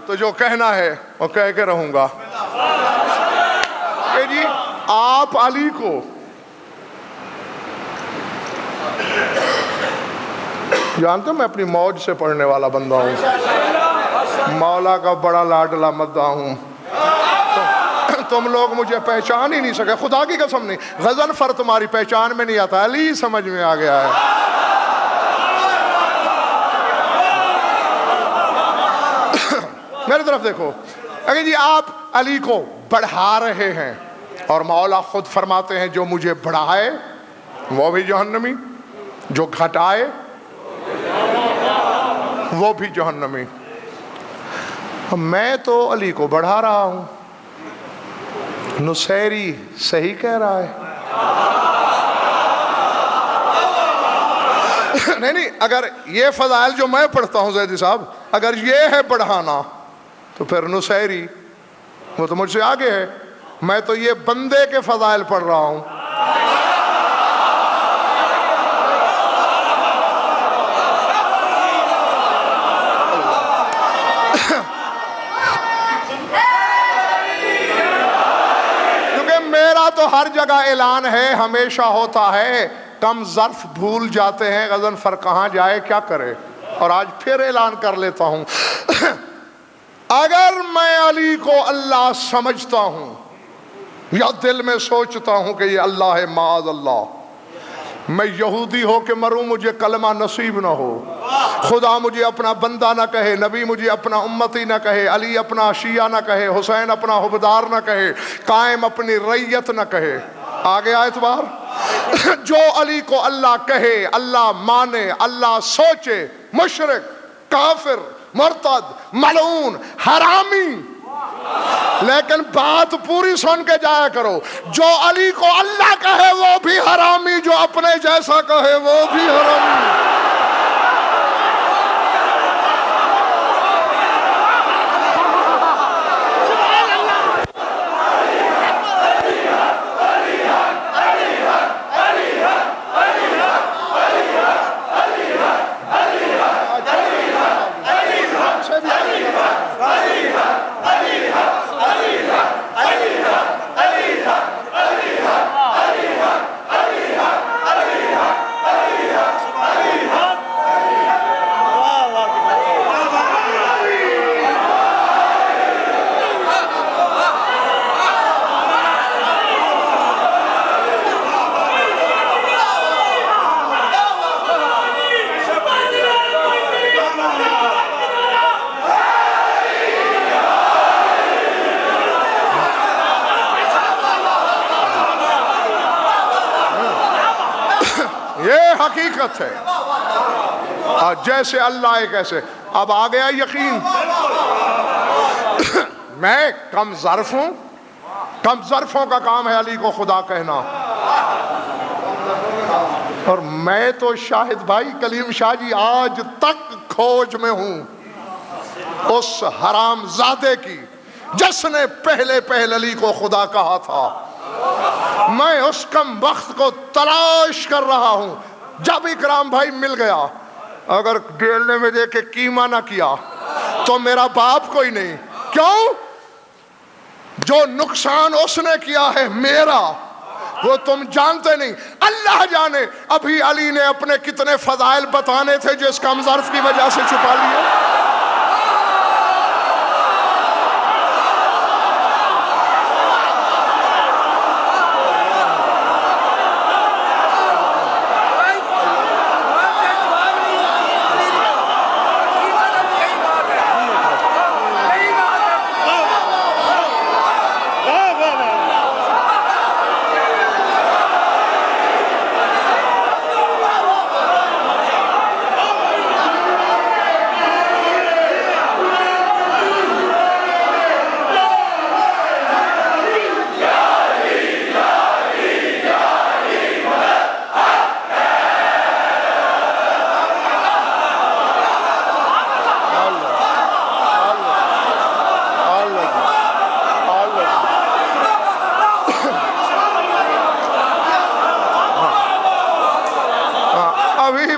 تو جو کہنا ہے وہ کہہ کے رہوں گا کہ جی آپ علی کو جانتے ہو میں اپنی موج سے پڑھنے والا بندہ ہوں، مولا کا بڑا لاڈلا مداح ہوں. تم لوگ مجھے پہچان ہی نہیں سکے، خدا کی قسم نہیں. غضنفر تمہاری پہچان میں نہیں آتا، علی سمجھ میں آ گیا ہے. میری طرف دیکھو، اگر جی آپ علی کو بڑھا رہے ہیں اور مولا خود فرماتے ہیں جو مجھے بڑھائے وہ بھی جہنمی، جو گھٹائے وہ بھی جہنمی. میں تو علی کو بڑھا رہا ہوں. نصیری صحیح کہہ رہا ہے. نہیں اگر یہ فضائل جو میں پڑھتا ہوں زیدی صاحب، اگر یہ ہے بڑھانا تو پھر نصیری وہ تو مجھ سے آگے ہے. میں تو یہ بندے کے فضائل پڑھ رہا ہوں. کیونکہ میرا تو ہر جگہ اعلان ہے، ہمیشہ ہوتا ہے. کم ظرف بھول جاتے ہیں، غضنفر کہاں جائے کیا کرے. اور آج پھر اعلان کر لیتا ہوں، اگر میں علی کو اللہ سمجھتا ہوں یا دل میں سوچتا ہوں کہ یہ اللہ ہے، معاذ اللہ، میں یہودی ہو کے مروں مجھے کلمہ نصیب نہ ہو، خدا مجھے اپنا بندہ نہ کہے، نبی مجھے اپنا امتی نہ کہے، علی اپنا شیعہ نہ کہے، حسین اپنا حبدار نہ کہے، قائم اپنی ریت نہ کہے۔ آگے اعتبار جو علی کو اللہ کہے، اللہ مانے، اللہ سوچے، مشرک، کافر، مرتد، ملعون، حرامی، لیکن بات پوری سن کے جایا کرو، جو علی کو اللہ کہے وہ بھی حرامی، جو اپنے جیسا کہے وہ بھی حرامی۔ حقیقت ہے، جیسے اللہ ہے کیسے۔ اب آ گیا یقین، میں کم ظرف ہوں، کم ظرفوں کا کام ہے علی کو خدا کہنا، اور میں تو شاہد بھائی کلیم شاہ جی آج تک کھوج میں ہوں اس حرام زادے کی جس نے پہلے علی کو خدا کہا تھا۔ میں اس کم وقت کو تلاش کر رہا ہوں۔ جب اکرام بھائی مل گیا، اگر ڈیلنے میں دے کے قیمہ نہ کیا تو میرا باپ کوئی نہیں۔ کیوں؟ جو نقصان اس نے کیا ہے میرا وہ تم جانتے نہیں، اللہ جانے۔ ابھی علی نے اپنے کتنے فضائل بتانے تھے جو اس کم ظرف کی وجہ سے چھپا لیے۔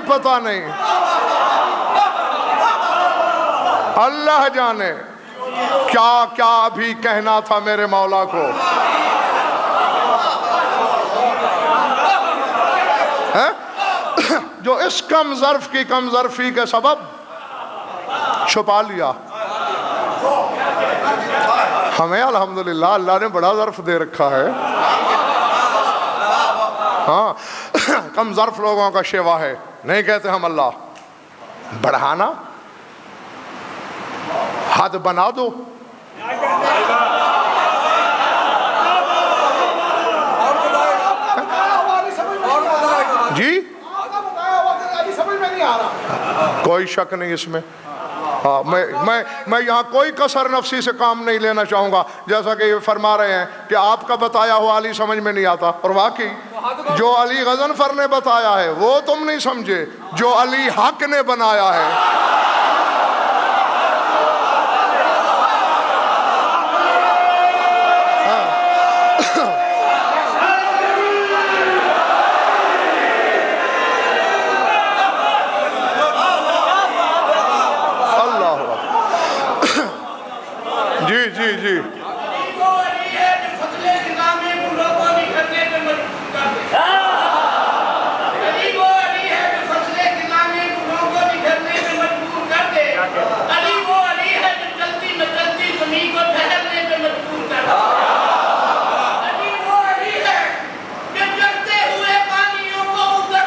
پتا نہیں، اللہ جانے کیا کیا ابھی کہنا تھا میرے مولا کو۔ جو اس کم ظرف کی کم ظرفی کے سبب چھپا لیا۔ ہمیں الحمدللہ اللہ نے بڑا ظرف دے رکھا ہے، ہاں کم ظرف لوگوں کا شیوا ہے، نہیں کہتے ہم اللہ۔ بڑھانا، حد بنا دو۔ جی کوئی شک نہیں اس میں۔ ہاں میں یہاں کوئی کسر نفسی سے کام نہیں لینا چاہوں گا، جیسا کہ یہ فرما رہے ہیں کہ آپ کا بتایا ہوا علی سمجھ میں نہیں آتا، اور واقعی جو علی غضنفر نے بتایا ہے وہ تم نہیں سمجھے، جو علی حق نے بنایا ہے۔ جی علی وہ علی ہے جو چلتے ہوئے پانیوں کو اتر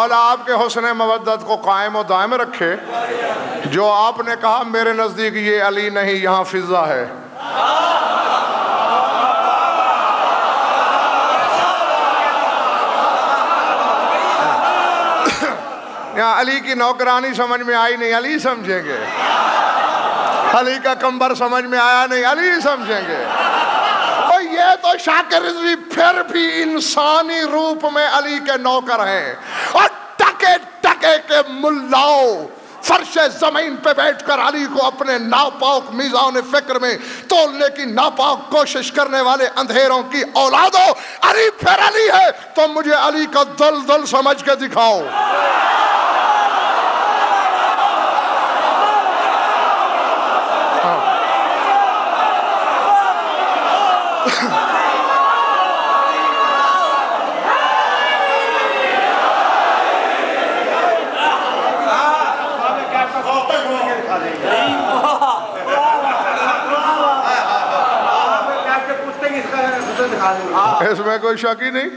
مولا آپ کے حسن مودت کو قائم و دائم رکھے. جو آپ نے کہا میرے نزدیک یہ علی نہیں یہاں فضا ہے. یہاں علی کی نوکرانی سمجھ میں آئی نہیں, علی سمجھیں گے. علی کا کمبر سمجھ میں آیا نہیں, علی سمجھیں گے. اور یہ تو شاکر رضوی پھر بھی انسانی روپ میں علی کے نوکر ہیں. اور ٹکے ٹکے کے ملاؤ فرش زمین پہ بیٹھ کر علی کو اپنے ناپاک میزان فکر میں تولنے کی ناپاک کوشش کرنے والے اندھیروں کی اولادوں, علی پھر علی ہے تو مجھے علی کا دل سمجھ کے دکھاؤ. اس میں کوئی شک ہی نہیں.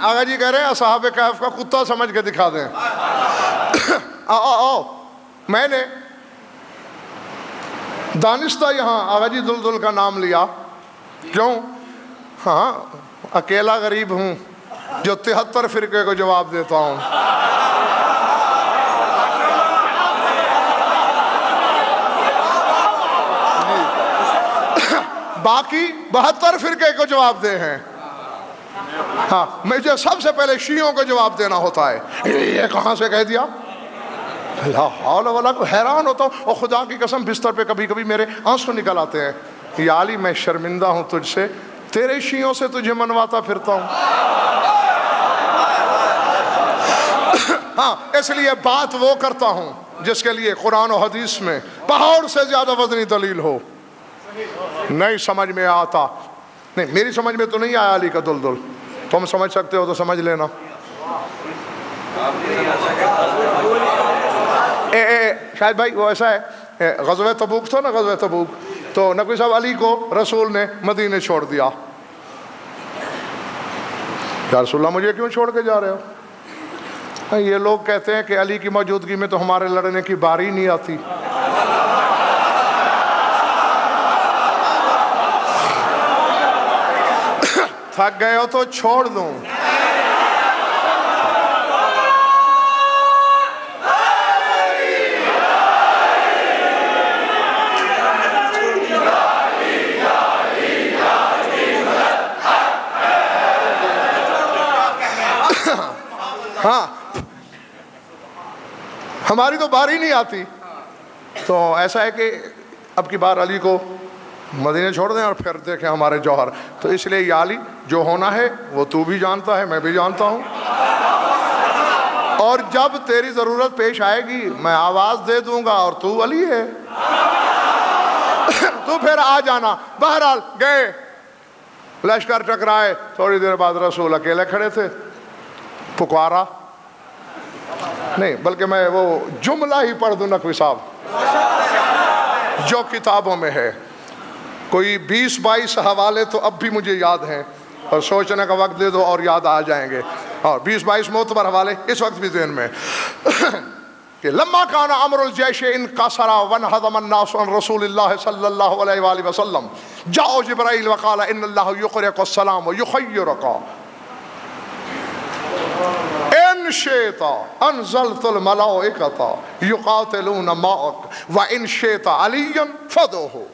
آقا جی کہہ رہے ہیں اصحاب کہف کا کتا سمجھ کے دکھا دیں. آؤ میں نے دانستہ یہاں آقا جی دلدل کا نام لیا. کیوں؟ ہاں اکیلا غریب ہوں جو 73 فرقے کو جواب دیتا ہوں. باقی 72 فرقے کو جواب دے ہیں. ہاں مجھے سب سے پہلے شیعوں کو جواب دینا ہوتا ہے. یہ کہاں سے کہہ دیا؟ لا حول ولا قوت. حیران ہوتا ہوں اور خدا کی قسم بستر پہ کبھی کبھی میرے آنسو نکل آتے ہیں. یا علی میں شرمندہ ہوں تجھ سے, تیرے شیعوں سے تجھے منواتا پھرتا ہوں. ہاں اس لیے بات وہ کرتا ہوں جس کے لیے قرآن و حدیث میں پہاڑ سے زیادہ وزنی دلیل ہو. نہیں سمجھ میں آتا, نہیں میری سمجھ میں تو نہیں آیا علی کا دلدل. تم سمجھ سکتے ہو تو سمجھ لینا. شاید بھائی وہ ایسا ہے, غزوہ تبوک تھا نا, غزوہ تبوک تو نبی صاحب علی کو رسول نے مدینے چھوڑ دیا. یا رسول اللہ مجھے کیوں چھوڑ کے جا رہے ہو؟ یہ لوگ کہتے ہیں کہ علی کی موجودگی میں تو ہمارے لڑنے کی باری نہیں آتی. تھک گئے ہو تو چھوڑ دوں. ہاں ہماری تو باری نہیں آتی. تو ایسا ہے کہ اب کی بار علی کو مدینے چھوڑ دیں اور پھر دیکھیں ہمارے جوہر. تو اس لیے یا علی جو ہونا ہے وہ تو بھی جانتا ہے, میں بھی جانتا ہوں. اور جب تیری ضرورت پیش آئے گی میں آواز دے دوں گا اور تو علی ہے تو پھر آ جانا. بہرحال گئے, لشکر ٹکرائے. تھوڑی دیر بعد رسول اکیلے کھڑے تھے. پکارا نہیں بلکہ میں وہ جملہ ہی پڑھ دوں نقوی صاحب جو کتابوں میں ہے. کوئی 20-22 حوالے تو اب بھی مجھے یاد ہیں, اور سوچنے کا وقت دے دو اور یاد آ جائیں گے. اور 20-22 معتبر حوالے اس وقت بھی ذہن میں کہ لما کان امر الجیش انقصر وانہضم الناس عن رسول اللہ صلی اللہ علیہ وآلہ وسلم جاء جبرائیل وقال ان اللہ یقرئک السلام ویخیرک ان شئت انزلت الملائکۃ یقاتلون معک وان شئت علیا فدعه.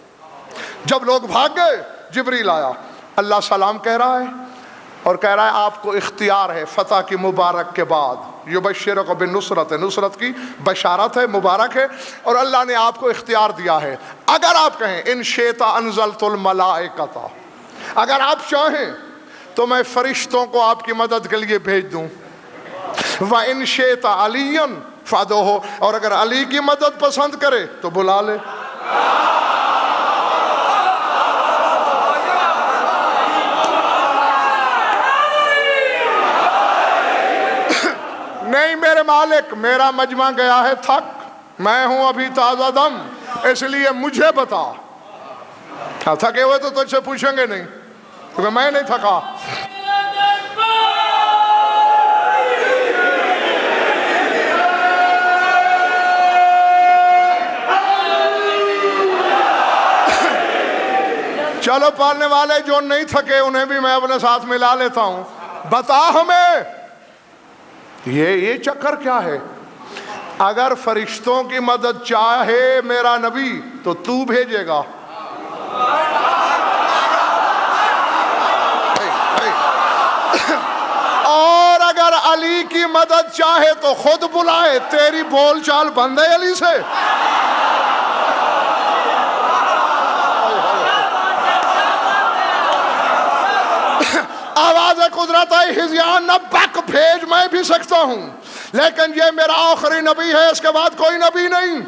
جب لوگ بھاگ گئے جبریل آیا, اللہ سلام کہہ رہا ہے اور کہہ رہا ہے آپ کو اختیار ہے فتح کی مبارک کے بعد. یبشرک بالنصرت, نصرت کی بشارت ہے, مبارک ہے, اور اللہ نے آپ کو اختیار دیا ہے. اگر آپ کہیں ان شئت انزلت الملائکۃ, اگر آپ چاہیں تو میں فرشتوں کو آپ کی مدد کے لیے بھیج دوں. وَإِن شِئْتَ عَلِيًّا فَادْعُهُ, اور اگر علی کی مدد پسند کرے تو بلا لے. نہیں میرے مالک, میرا مجمع گیا ہے تھک, میں ہوں ابھی تازہ دم, اس لیے مجھے بتا. تھکے ہوئے تو تجھ سے پوچھیں گے نہیں کیونکہ میں نہیں تھکا. چلو پالنے والے جو نہیں تھکے انہیں بھی میں اپنے ساتھ ملا لیتا ہوں، بتا ہمیں یہ چکر کیا ہے؟ اگر فرشتوں کی مدد چاہے میرا نبی تو تو بھیجے گا، اور اگر علی کی مدد چاہے تو خود بلائے، تیری بول چال بند ہے علی سے؟ آواز قدرت ہزیان نہ بک بھیج میں بھی سکتا ہوں، لیکن یہ میرا آخری نبی ہے، اس کے بعد کوئی نبی نہیں۔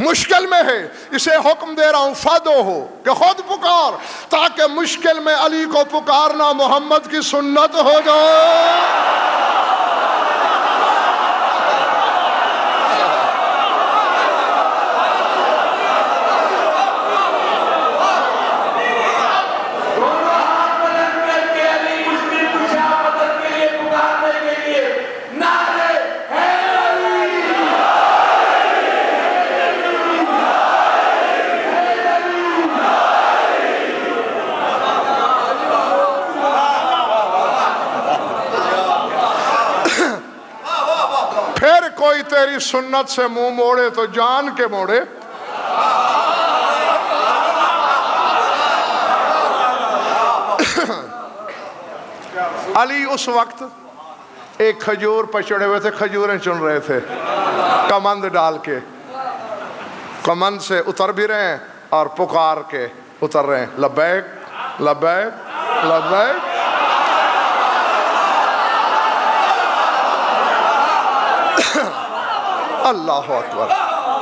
مشکل میں ہے، اسے حکم دے رہا ہوں فدو ہو کہ خود پکار، تاکہ مشکل میں علی کو پکارنا محمد کی سنت ہو جائے۔ کوئی تیری سنت سے منہ موڑے تو جان کے موڑے۔ علی اس وقت ایک کھجور پر چڑھے ہوئے تھے، کھجوریں چن رہے تھے کمند ڈال کے، کمند سے اتر بھی رہے ہیں اور پکار کے اتر رہے ہیں، لبیک لبیک لبیک۔ اللہ اکبر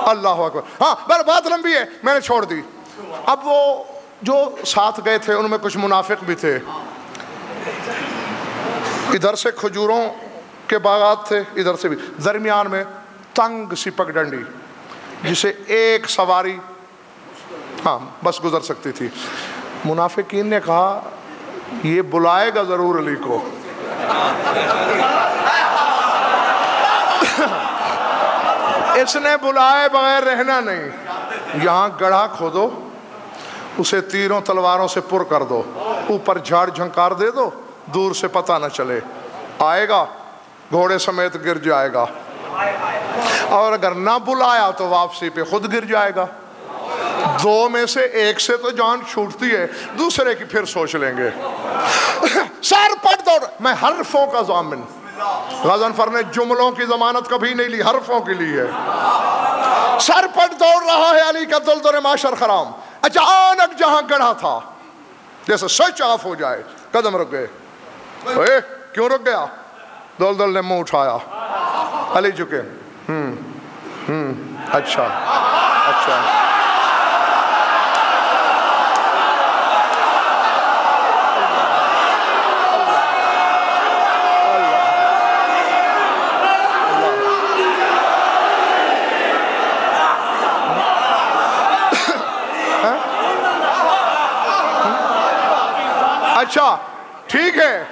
اللہ اکبر۔ ہاں بات لمبی ہے، میں نے چھوڑ دی۔ اب وہ جو ساتھ گئے تھے ان میں کچھ منافق بھی تھے، ادھر سے کھجوروں کے باغات تھے، ادھر سے بھی، درمیان میں تنگ سی پگڈنڈی جسے ایک سواری ہاں بس گزر سکتی تھی۔ منافقین نے کہا یہ بلائے گا ضرور علی کو، اس نے بلائے بغیر رہنا نہیں۔ یہاں گڑھا کھودو، اسے تیروں تلواروں سے پر کر دو، اوپر جھاڑ جھنکار دے دو، دور سے پتہ نہ چلے، آئے گا گھوڑے سمیت گر جائے گا، اور اگر نہ بلایا تو واپسی پہ خود گر جائے گا۔ دو میں سے ایک سے تو جان چھوٹتی ہے، دوسرے کی پھر سوچ لیں گے۔ سر پٹ دوڑ، میں حرفوں کا ضامن، غضنفر نے جملوں کی ضمانت کبھی نہیں لی، حرفوں کی لی ہے۔ سر پٹ دوڑ رہا ہے علی کا دلدل معاشر خرام، اچانک جہاں گڑھا تھا جیسے سوئچ آف ہو جائے، قدم رک گئے۔ کیوں رک گیا؟ دلدل نے منہ اٹھایا، علی جھکے، اچھا اچھا۔ اچھا ٹھیک ہے،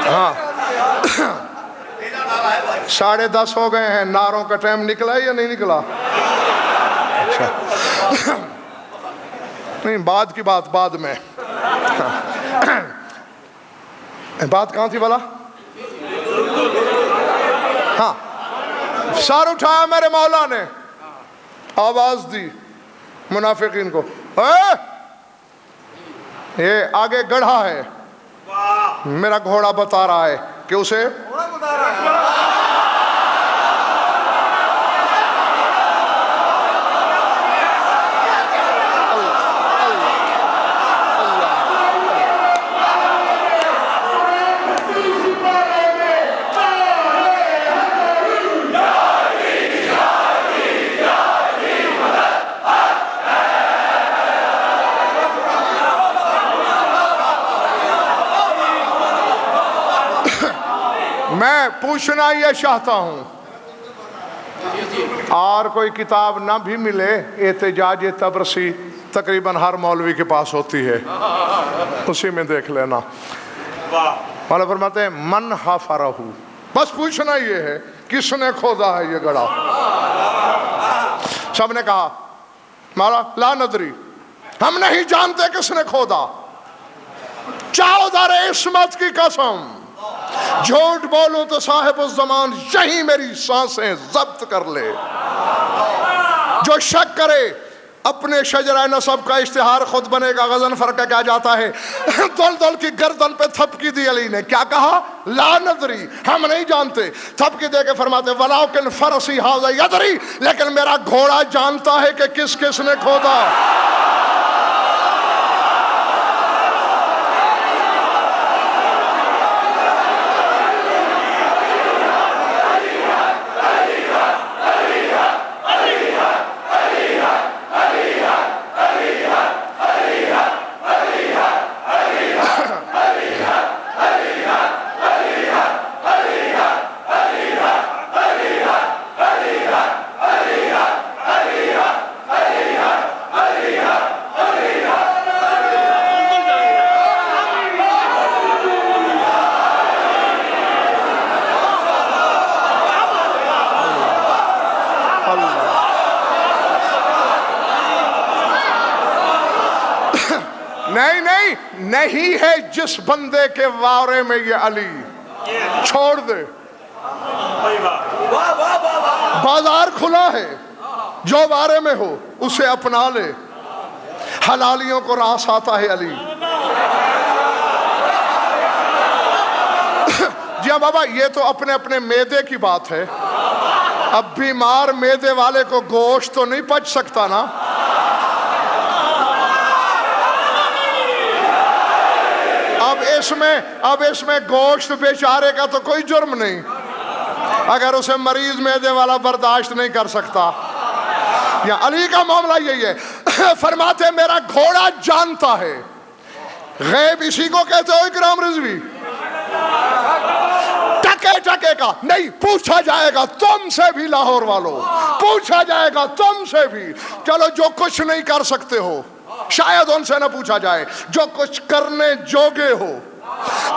ہاں 10:30 ہو گئے ہیں، نعروں کا ٹائم نکلا ہے یا نہیں نکلا؟ اچھا نہیں، بعد کی بات بعد میں۔ بات کہاں تھی بھلا؟ ہاں، سر اٹھایا میرے مولا نے، آواز دی منافقین کو، یہ آگے گڑھا ہے، میرا گھوڑا بتا رہا ہے کہ اسے میں پوچھنا یہ چاہتا ہوں، اور کوئی کتاب نہ بھی ملے، احتجاج تبرسی تقریباً ہر مولوی کے پاس ہوتی ہے، اسی میں دیکھ لینا۔ مولا فرماتے ہیں من حفرہ، بس پوچھنا یہ ہے کس نے کھودا ہے یہ گڑھا؟ سب نے کہا مولا لا ندری، ہم نہیں جانتے کس نے کھودا، چودر عصمت کی قسم جھوٹ بولوں تو صاحب الزمان یہی میری سانسیں ضبط کر لے۔ جو شک کرے اپنے شجرہ نسب کا اشتہار خود بنے گا۔ غضنفر کا کیا جاتا ہے، دل کی گردن پہ تھپکی دی علی نے، کیا کہا، لا ندری، ہم نہیں جانتے۔ تھپکی دے کے فرماتے ولاکن فرسی ھذا یدری، لیکن میرا گھوڑا جانتا ہے کہ کس کس نے کھودا۔ نہیں ہے جس بندے کے بارے میں یہ علی، چھوڑ دے، بازار کھلا ہے، جو بارے میں ہو اسے اپنا لے، حلالیوں کو راس آتا ہے علی۔ جی ہاں بابا، یہ تو اپنے اپنے میدے کی بات ہے، اب بیمار میدے والے کو گوشت تو نہیں پچ سکتا نا۔ اب اس میں گوشت بیچارے کا تو کوئی جرم نہیں، اگر اسے مریض معدے والا برداشت نہیں کر سکتا۔ یا علی کا معاملہ یہی ہے، فرماتے میرا گھوڑا جانتا ہے، غیب اسی کو کہتے ہو اکرام رضوی، ٹکے کا نہیں، پوچھا جائے گا تم سے بھی، لاہور والوں پوچھا جائے گا تم سے بھی۔ چلو جو کچھ نہیں کر سکتے ہو شاید ان سے نہ پوچھا جائے، جو کچھ کرنے جوگے ہو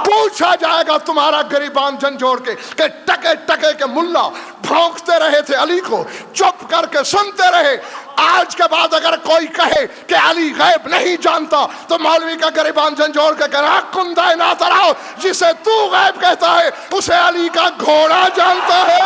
پوچھا جائے گا تمہارا گریبان جھنجھوڑ کے، کہ ٹکے کے ملا بھونکتے رہے تھے علی کو، چپ کر کے سنتے رہے۔ آج کے بعد اگر کوئی کہے کہ علی غیب نہیں جانتا تو مولوی کا گریبان جھنجھوڑ کے کہنا کندہ نہ تراؤ، جسے تو غیب کہتا ہے اسے علی کا گھوڑا جانتا ہے۔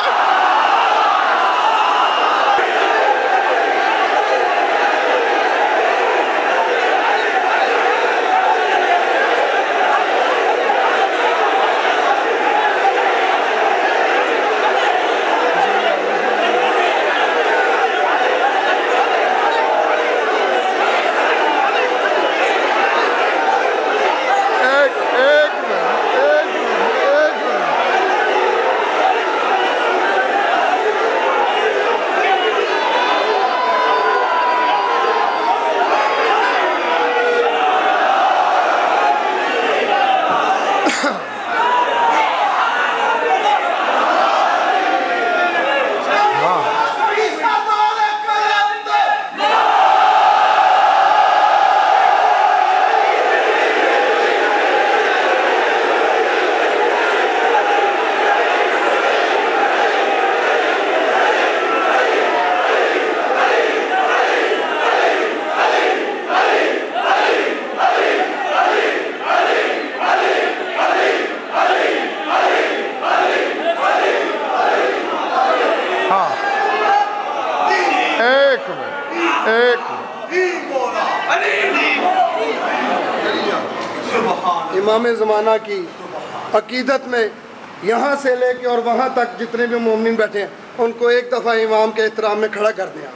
امام زمانہ کی عقیدت میں یہاں سے لے کے اور وہاں تک جتنے بھی مومنین بیٹھے ہیں ان کو ایک دفعہ امام کے احترام میں کھڑا کر دیا۔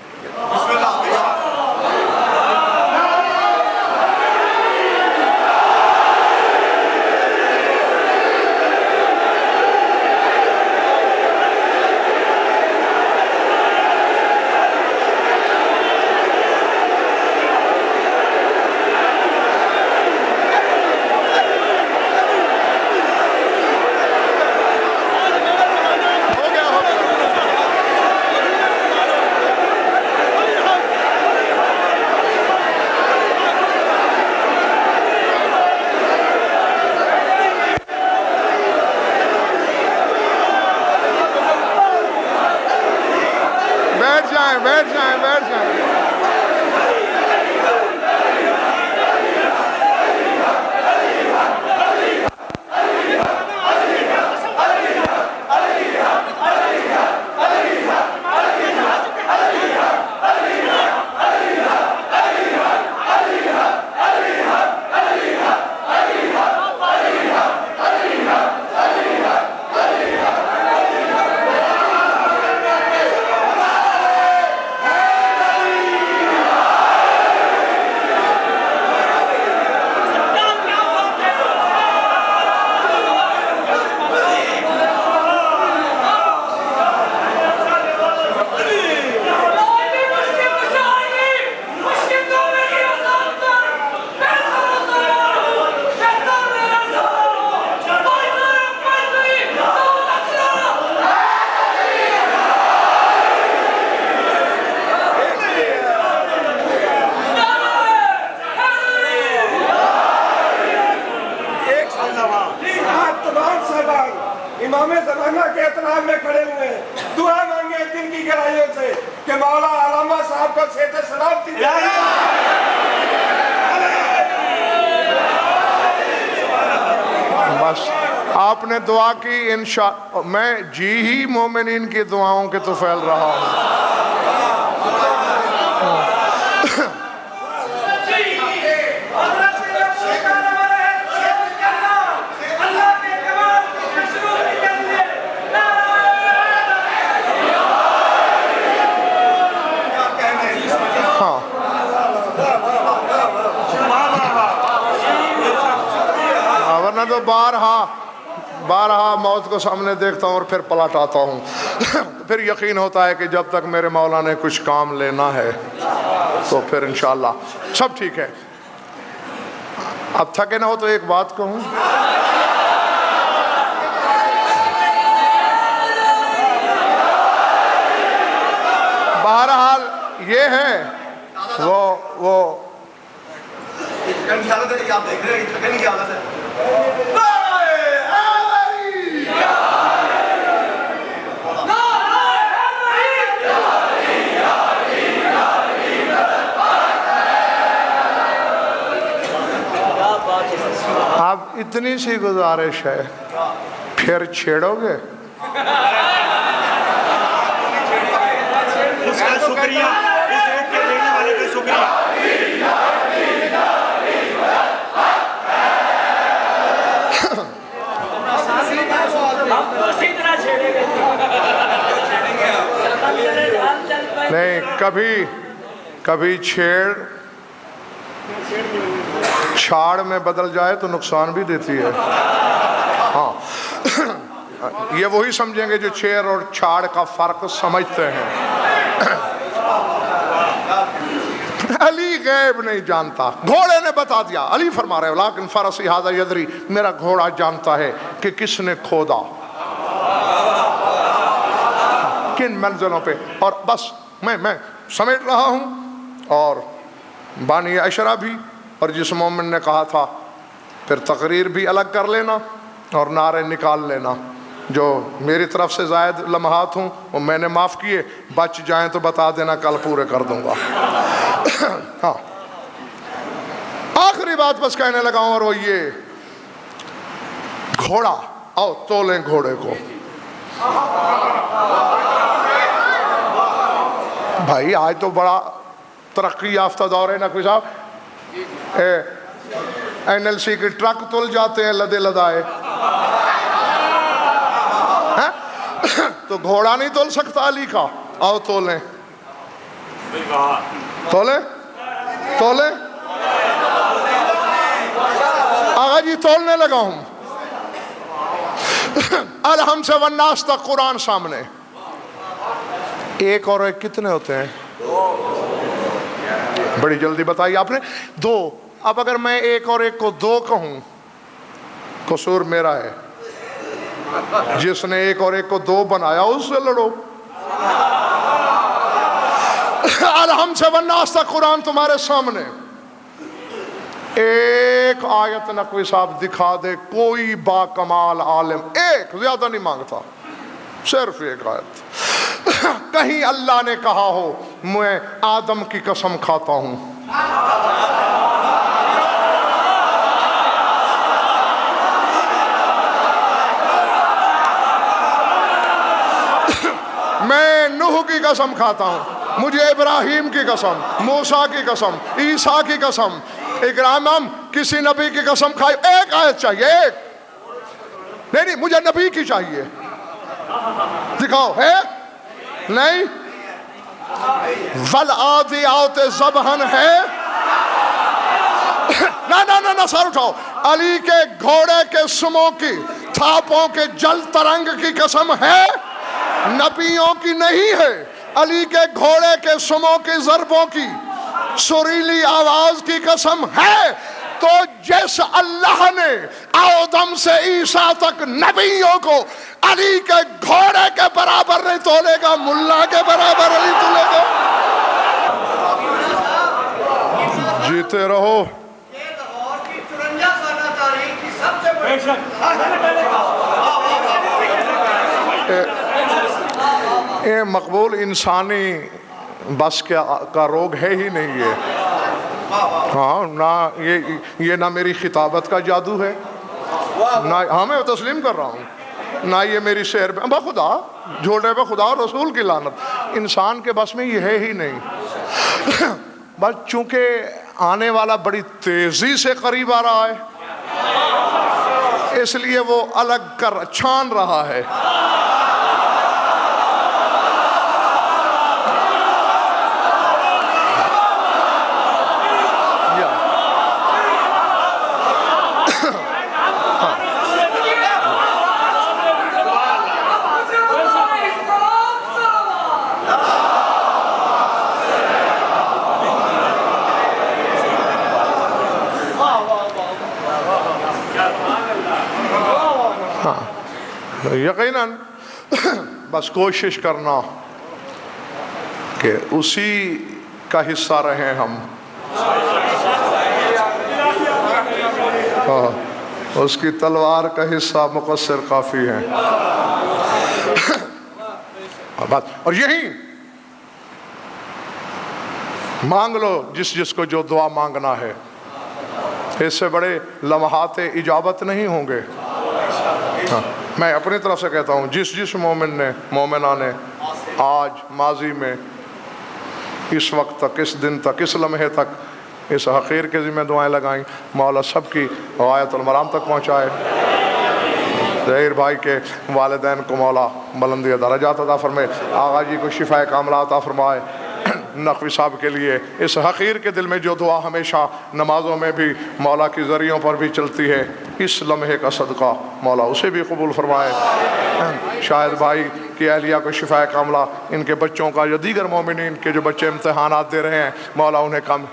امام زمانہ کے احترام میں کھڑے ہوئے ہیں. دعا مانگے دن کی گہرائیوں سے کہ مولا علامہ صاحب کو صحت سلامتی دے. بس آپ نے دعا کی، انشاء میں جی ہی مومنین کی دعاؤں کے تو پھیل رہا ہوں. ورنہ تو بارہا موت کو سامنے دیکھتا ہوں اور پھر پلٹ آتا ہوں. پھر یقین ہوتا ہے کہ جب تک میرے مولا نے کچھ کام لینا ہے تو پھر انشاءاللہ سب ٹھیک ہے. اب تھکے نہ ہو تو ایک بات کہوں، بہرحال یہ ہے وہ آپ دیکھ رہے ہیں تھکن کی حالت ہے. اب اتنی سی گزارش ہے، پھر چھیڑو گے؟ اس کا شکریہ، اس ایک کے دینے والے کا شکریہ. نہیں، کبھی چھاڑ میں بدل جائے تو نقصان بھی دیتی ہے. ہاں یہ وہی سمجھیں گے جو چھیڑ اور چھاڑ کا فرق سمجھتے ہیں. علی غیب نہیں جانتا، گھوڑے نے بتا دیا. علی فرما رہے لیکن فرسی ھذا یدری، میرا گھوڑا جانتا ہے کہ کس نے کھودا، کن منزلوں پہ. اور بس میں سمیٹ رہا ہوں. اور بانی عشرہ بھی، اور جس مومن نے کہا تھا پھر تقریر بھی الگ کر لینا اور نعرے نکال لینا. جو میری طرف سے زائد لمحات ہوں وہ میں نے معاف کیے، بچ جائیں تو بتا دینا، کل پورے کر دوں گا. ہاں آخری بات بس کہنے لگا ہوں، اور وہ یہ گھوڑا، آؤ تولیں گھوڑے کو. بھائی آج تو بڑا ترقی یافتہ دور ہے نقوی صاحب. NLC کے ٹرک تل جاتے ہیں لدے لدائے، تو گھوڑا نہیں تول سکتا علی کا. آؤ تولیں آغا جی تولنے لگا ہوں. الحم سے والناس تک قرآن سامنے. ایک اور ایک کتنے ہوتے ہیں؟ بڑی جلدی بتائی آپ نے، 2. اب اگر میں ایک اور ایک کو 2 کہوں، قصور میرا ہے. جس نے ایک اور ایک کو 2 بنایا اس سے لڑو. الحم سے والناس تک قرآن تمہارے سامنے. ایک آیت نقوی صاحب دکھا دے کوئی با کمال عالم، ایک، زیادہ نہیں مانگتا، صرف ایک آیت. کہیں اللہ نے کہا ہو میں آدم کی قسم کھاتا ہوں، میں نوح کی قسم کھاتا ہوں، مجھے ابراہیم کی قسم، موسیٰ کی قسم، عیسیٰ کی قسم، اکرام کسی نبی کی قسم کھائی. ایک آیت چاہیے، ایک نہیں، مجھے نبی کی چاہیے. دکھاؤ، ہے نہیں؟ والعادیات ضبحًا ہے. نہ سر اٹھاؤ. علی کے گھوڑے کے سموں کی، تھاپوں کے جل ترنگ کی قسم ہے، نبیوں کی نہیں ہے. علی کے گھوڑے کے سموں کی ضربوں کی سریلی آواز کی قسم ہے. تو جس اللہ نے آدم سے عیسیٰ تک نبیوں کو علی کے گھوڑے کے برابر نہیں تولے گا، ملا کے برابر علی تولے گا. جیتے رہو. یہ لاہور کی 54 سالہ تاریخ کی سب سے بڑی یہ مقبول انسانی بس کا روگ ہے ہی نہیں یہ. ہاں نہ یہ نہ میری خطابت کا جادو ہے، نہ ہاں میں تسلیم کر رہا ہوں، نہ یہ میری شعر پہ بخدا جھوٹے پہ خدا اور رسول کی لعنت. انسان کے بس میں یہ ہے ہی نہیں. بس چونکہ آنے والا بڑی تیزی سے قریب آ رہا ہے اس لیے وہ الگ کر چھان رہا ہے. یقیناً بس کوشش کرنا کہ اسی کا حصہ رہیں ہم. اس کی تلوار کا حصہ مقصر کافی ہے. اور یہی مانگ لو جس کو جو دعا مانگنا ہے. اس سے بڑے لمحات اجابت نہیں ہوں گے. میں اپنی طرف سے کہتا ہوں جس مومنہ نے آج ماضی میں اس وقت تک، اس دن تک، اس لمحے تک اس حقیر کے ذمہ دعائیں لگائیں، مولا سب کی غایت المرام تک پہنچائے. ظہیر بھائی کے والدین کو مولا بلندی درجات عطا فرمائے، آغا جی کو شفا کاملہ عطا فرمائے. نقوی صاحب کے لیے اس حقیر کے دل میں جو دعا ہمیشہ نمازوں میں بھی مولا کی ذریعوں پر بھی چلتی ہے، اس لمحے کا صدقہ مولا اسے بھی قبول فرمائے. شاہد بھائی کی اہلیہ کو شفا کاملہ، ان کے بچوں کا یا دیگر مومنین کے جو بچے امتحانات دے رہے ہیں مولا انہیں کم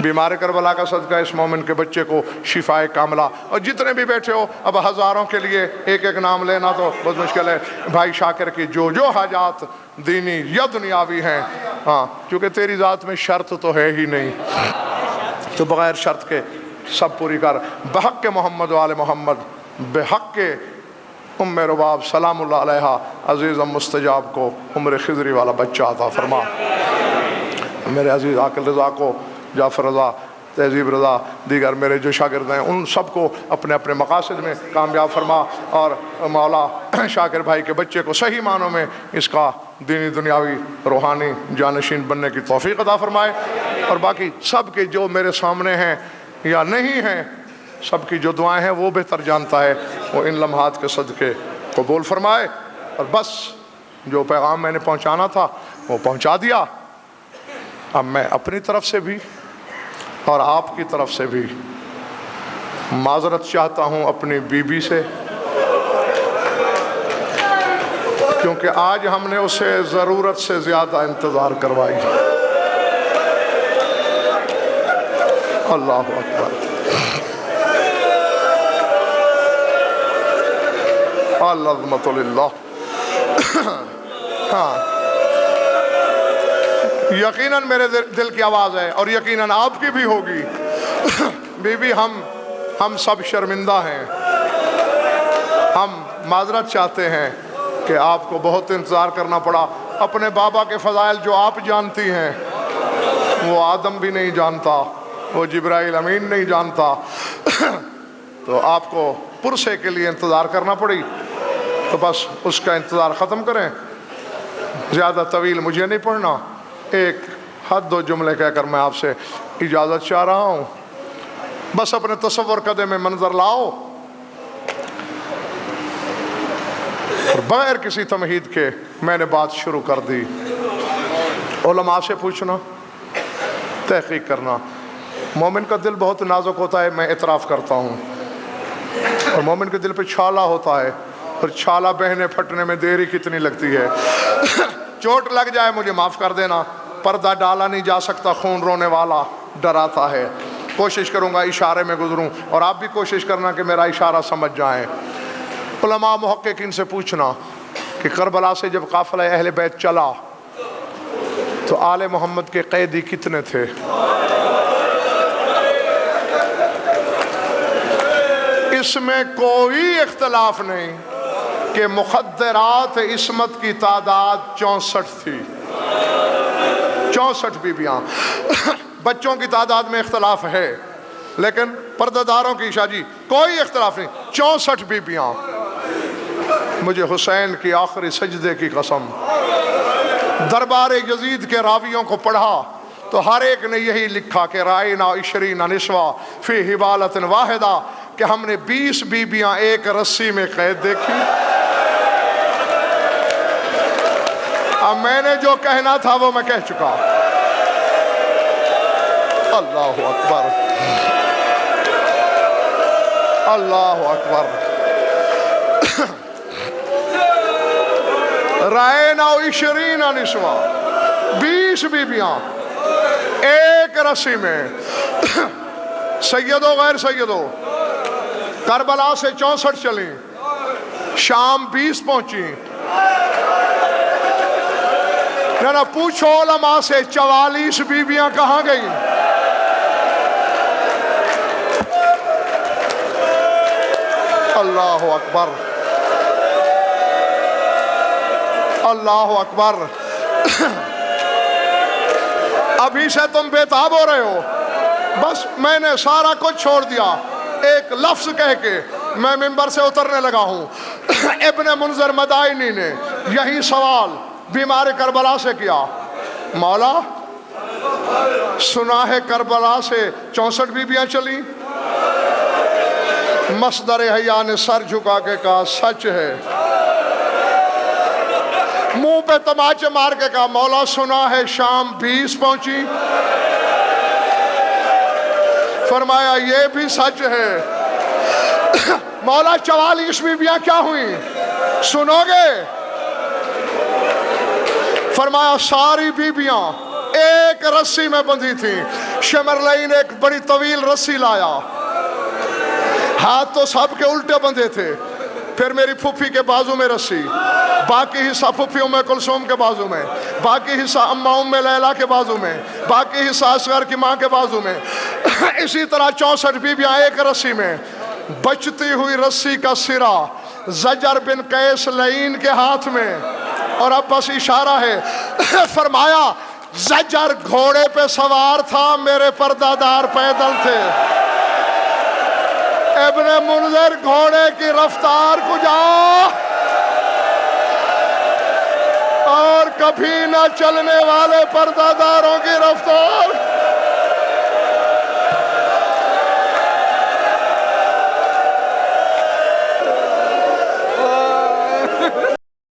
بیمار کربلا کا صدقہ اس مومن کے بچے کو شفا کاملہ. اور جتنے بھی بیٹھے ہو اب ہزاروں کے لیے ایک ایک نام لینا تو بہت مشکل ہے. بھائی شاکر کی جو حاجات دینی یا دنیاوی ہیں، ہاں کیونکہ تیری ذات میں شرط تو ہے ہی نہیں، تو بغیر شرط کے سب پوری کر. بحق محمد و آل محمد، بحق ام رباب سلام اللہ علیہ عزیز مستجاب کو عمر خضری والا بچہ عطا فرما. میرے عزیز عاقل رضا کو، جعفر رضا، تہذیب رضا، دیگر میرے جو شاگرد ہیں ان سب کو اپنے اپنے مقاصد میں کامیاب فرما. اور مولا شاکر بھائی کے بچے کو صحیح معنوں میں اس کا دینی دنیاوی روحانی جانشین بننے کی توفیق عطا فرمائے. اور باقی سب کے جو میرے سامنے ہیں یا نہیں ہیں، سب کی جو دعائیں ہیں وہ بہتر جانتا ہے، وہ ان لمحات کے صدقے قبول فرمائے. اور بس جو پیغام میں نے پہنچانا تھا وہ پہنچا دیا. اب میں اپنی طرف سے بھی اور آپ کی طرف سے بھی معذرت چاہتا ہوں اپنی بیوی سے، کیونکہ آج ہم نے اسے ضرورت سے زیادہ انتظار کروائی. اللہ اکبر. العظمت للہ. ہاں یقیناً میرے دل کی آواز ہے اور یقیناً آپ کی بھی ہوگی. بی بی ہم سب شرمندہ ہیں. ہم معذرت چاہتے ہیں کہ آپ کو بہت انتظار کرنا پڑا. اپنے بابا کے فضائل جو آپ جانتی ہیں وہ آدم بھی نہیں جانتا، وہ جبرائیل امین نہیں جانتا. تو آپ کو پرسے کے لیے انتظار کرنا پڑی، تو بس اس کا انتظار ختم کریں. زیادہ طویل مجھے نہیں پڑھنا. ایک حد دو جملے کہہ کر میں آپ سے اجازت چاہ رہا ہوں. بس اپنے تصور قدے میں منظر لاؤ اور بغیر کسی تمہید کے میں نے بات شروع کر دی. علماء سے پوچھنا، تحقیق کرنا. مومن کا دل بہت نازک ہوتا ہے، میں اعتراف کرتا ہوں. اور مومن کے دل پہ چھالا ہوتا ہے، اور چھالا بہنے پھٹنے میں دیری کتنی لگتی ہے. چوٹ لگ جائے مجھے معاف کر دینا، پردہ ڈالا نہیں جا سکتا، خون رونے والا ڈراتا ہے. کوشش کروں گا اشارے میں گزروں، اور آپ بھی کوشش کرنا کہ میرا اشارہ سمجھ جائیں. علماء محققین سے پوچھنا کہ کربلا سے جب قافلہ اہل بیت چلا تو آل محمد کے قیدی کتنے تھے؟ اس میں کوئی اختلاف نہیں کہ مخدرات عصمت کی تعداد 64 تھی، 64 بیویاں۔ بچوں کی تعداد میں اختلاف ہے لیکن پردہ داروں کی شاہ جی کوئی اختلاف نہیں، 64 بیویاں۔ مجھے حسین کی آخری سجدے کی قسم، دربار یزید کے راویوں کو پڑھا تو ہر ایک نے یہی لکھا کہ رائنا 20 نسوہ فی حبالۃ واحدہ، کہ ہم نے 20 بیویاں ایک رسی میں قید دیکھی۔ اب میں نے جو کہنا تھا وہ میں کہہ چکا۔ اللہ اکبر، اللہ اکبر۔ رائنا 20 نسوہ، 20 بیویاں ایک رسی میں۔ سیدو غیر سیدو، کربلا سے 64 چلیں، شام 20 پہنچی۔ نہ پوچھو علماء سے 44 بیویاں کہاں گئیں؟ اللہ اکبر، اللہ اکبر۔ ابھی سے تم بےتاب ہو رہے ہو، بس میں نے سارا کچھ چھوڑ دیا، ایک لفظ کہہ کے میں منبر سے اترنے لگا ہوں۔ ابن منذر مدائنی نے یہی سوال بیمار کربلا سے کیا، مولا سنا ہے کربلا سے 64 بیویاں چلیں؟ مصدر حیا نے سر جھکا کے کہا سچ ہے۔ منہ پہ تماچے مار کے کہا مولا سنا ہے شام 20 پہنچی؟ فرمایا یہ بھی سچ ہے۔ مولا 44 بیویاں کیا ہوئیں سنو گے؟ فرمایا ساری بیویاں ایک رسی میں بندھی تھیں۔ شمرلئی نے ایک بڑی طویل رسی لایا، ہاتھ تو سب کے الٹے بندھے تھے، پھر میری پھوپھی کے بازو میں رسی، باقی حصہ پھوپھی ام کلثوم کے بازو میں، باقی حصہ اماں ام لیلہ کے بازو میں، باقی حصہ اصغر کی ماں کے بازو میں۔ اسی طرح 64 بیویاں ایک رسی میں۔ بچتی ہوئی رسی کا سرا زجر بن قیس لعین کے ہاتھ میں، اور اب بس اشارہ ہے۔ فرمایا زجر گھوڑے پہ سوار تھا، میرے پردہ دار پیدل تھے۔ ابن منذر گھوڑے کی رفتار کو جا اور کبھی نہ چلنے والے پردہ داروں کی رفتار۔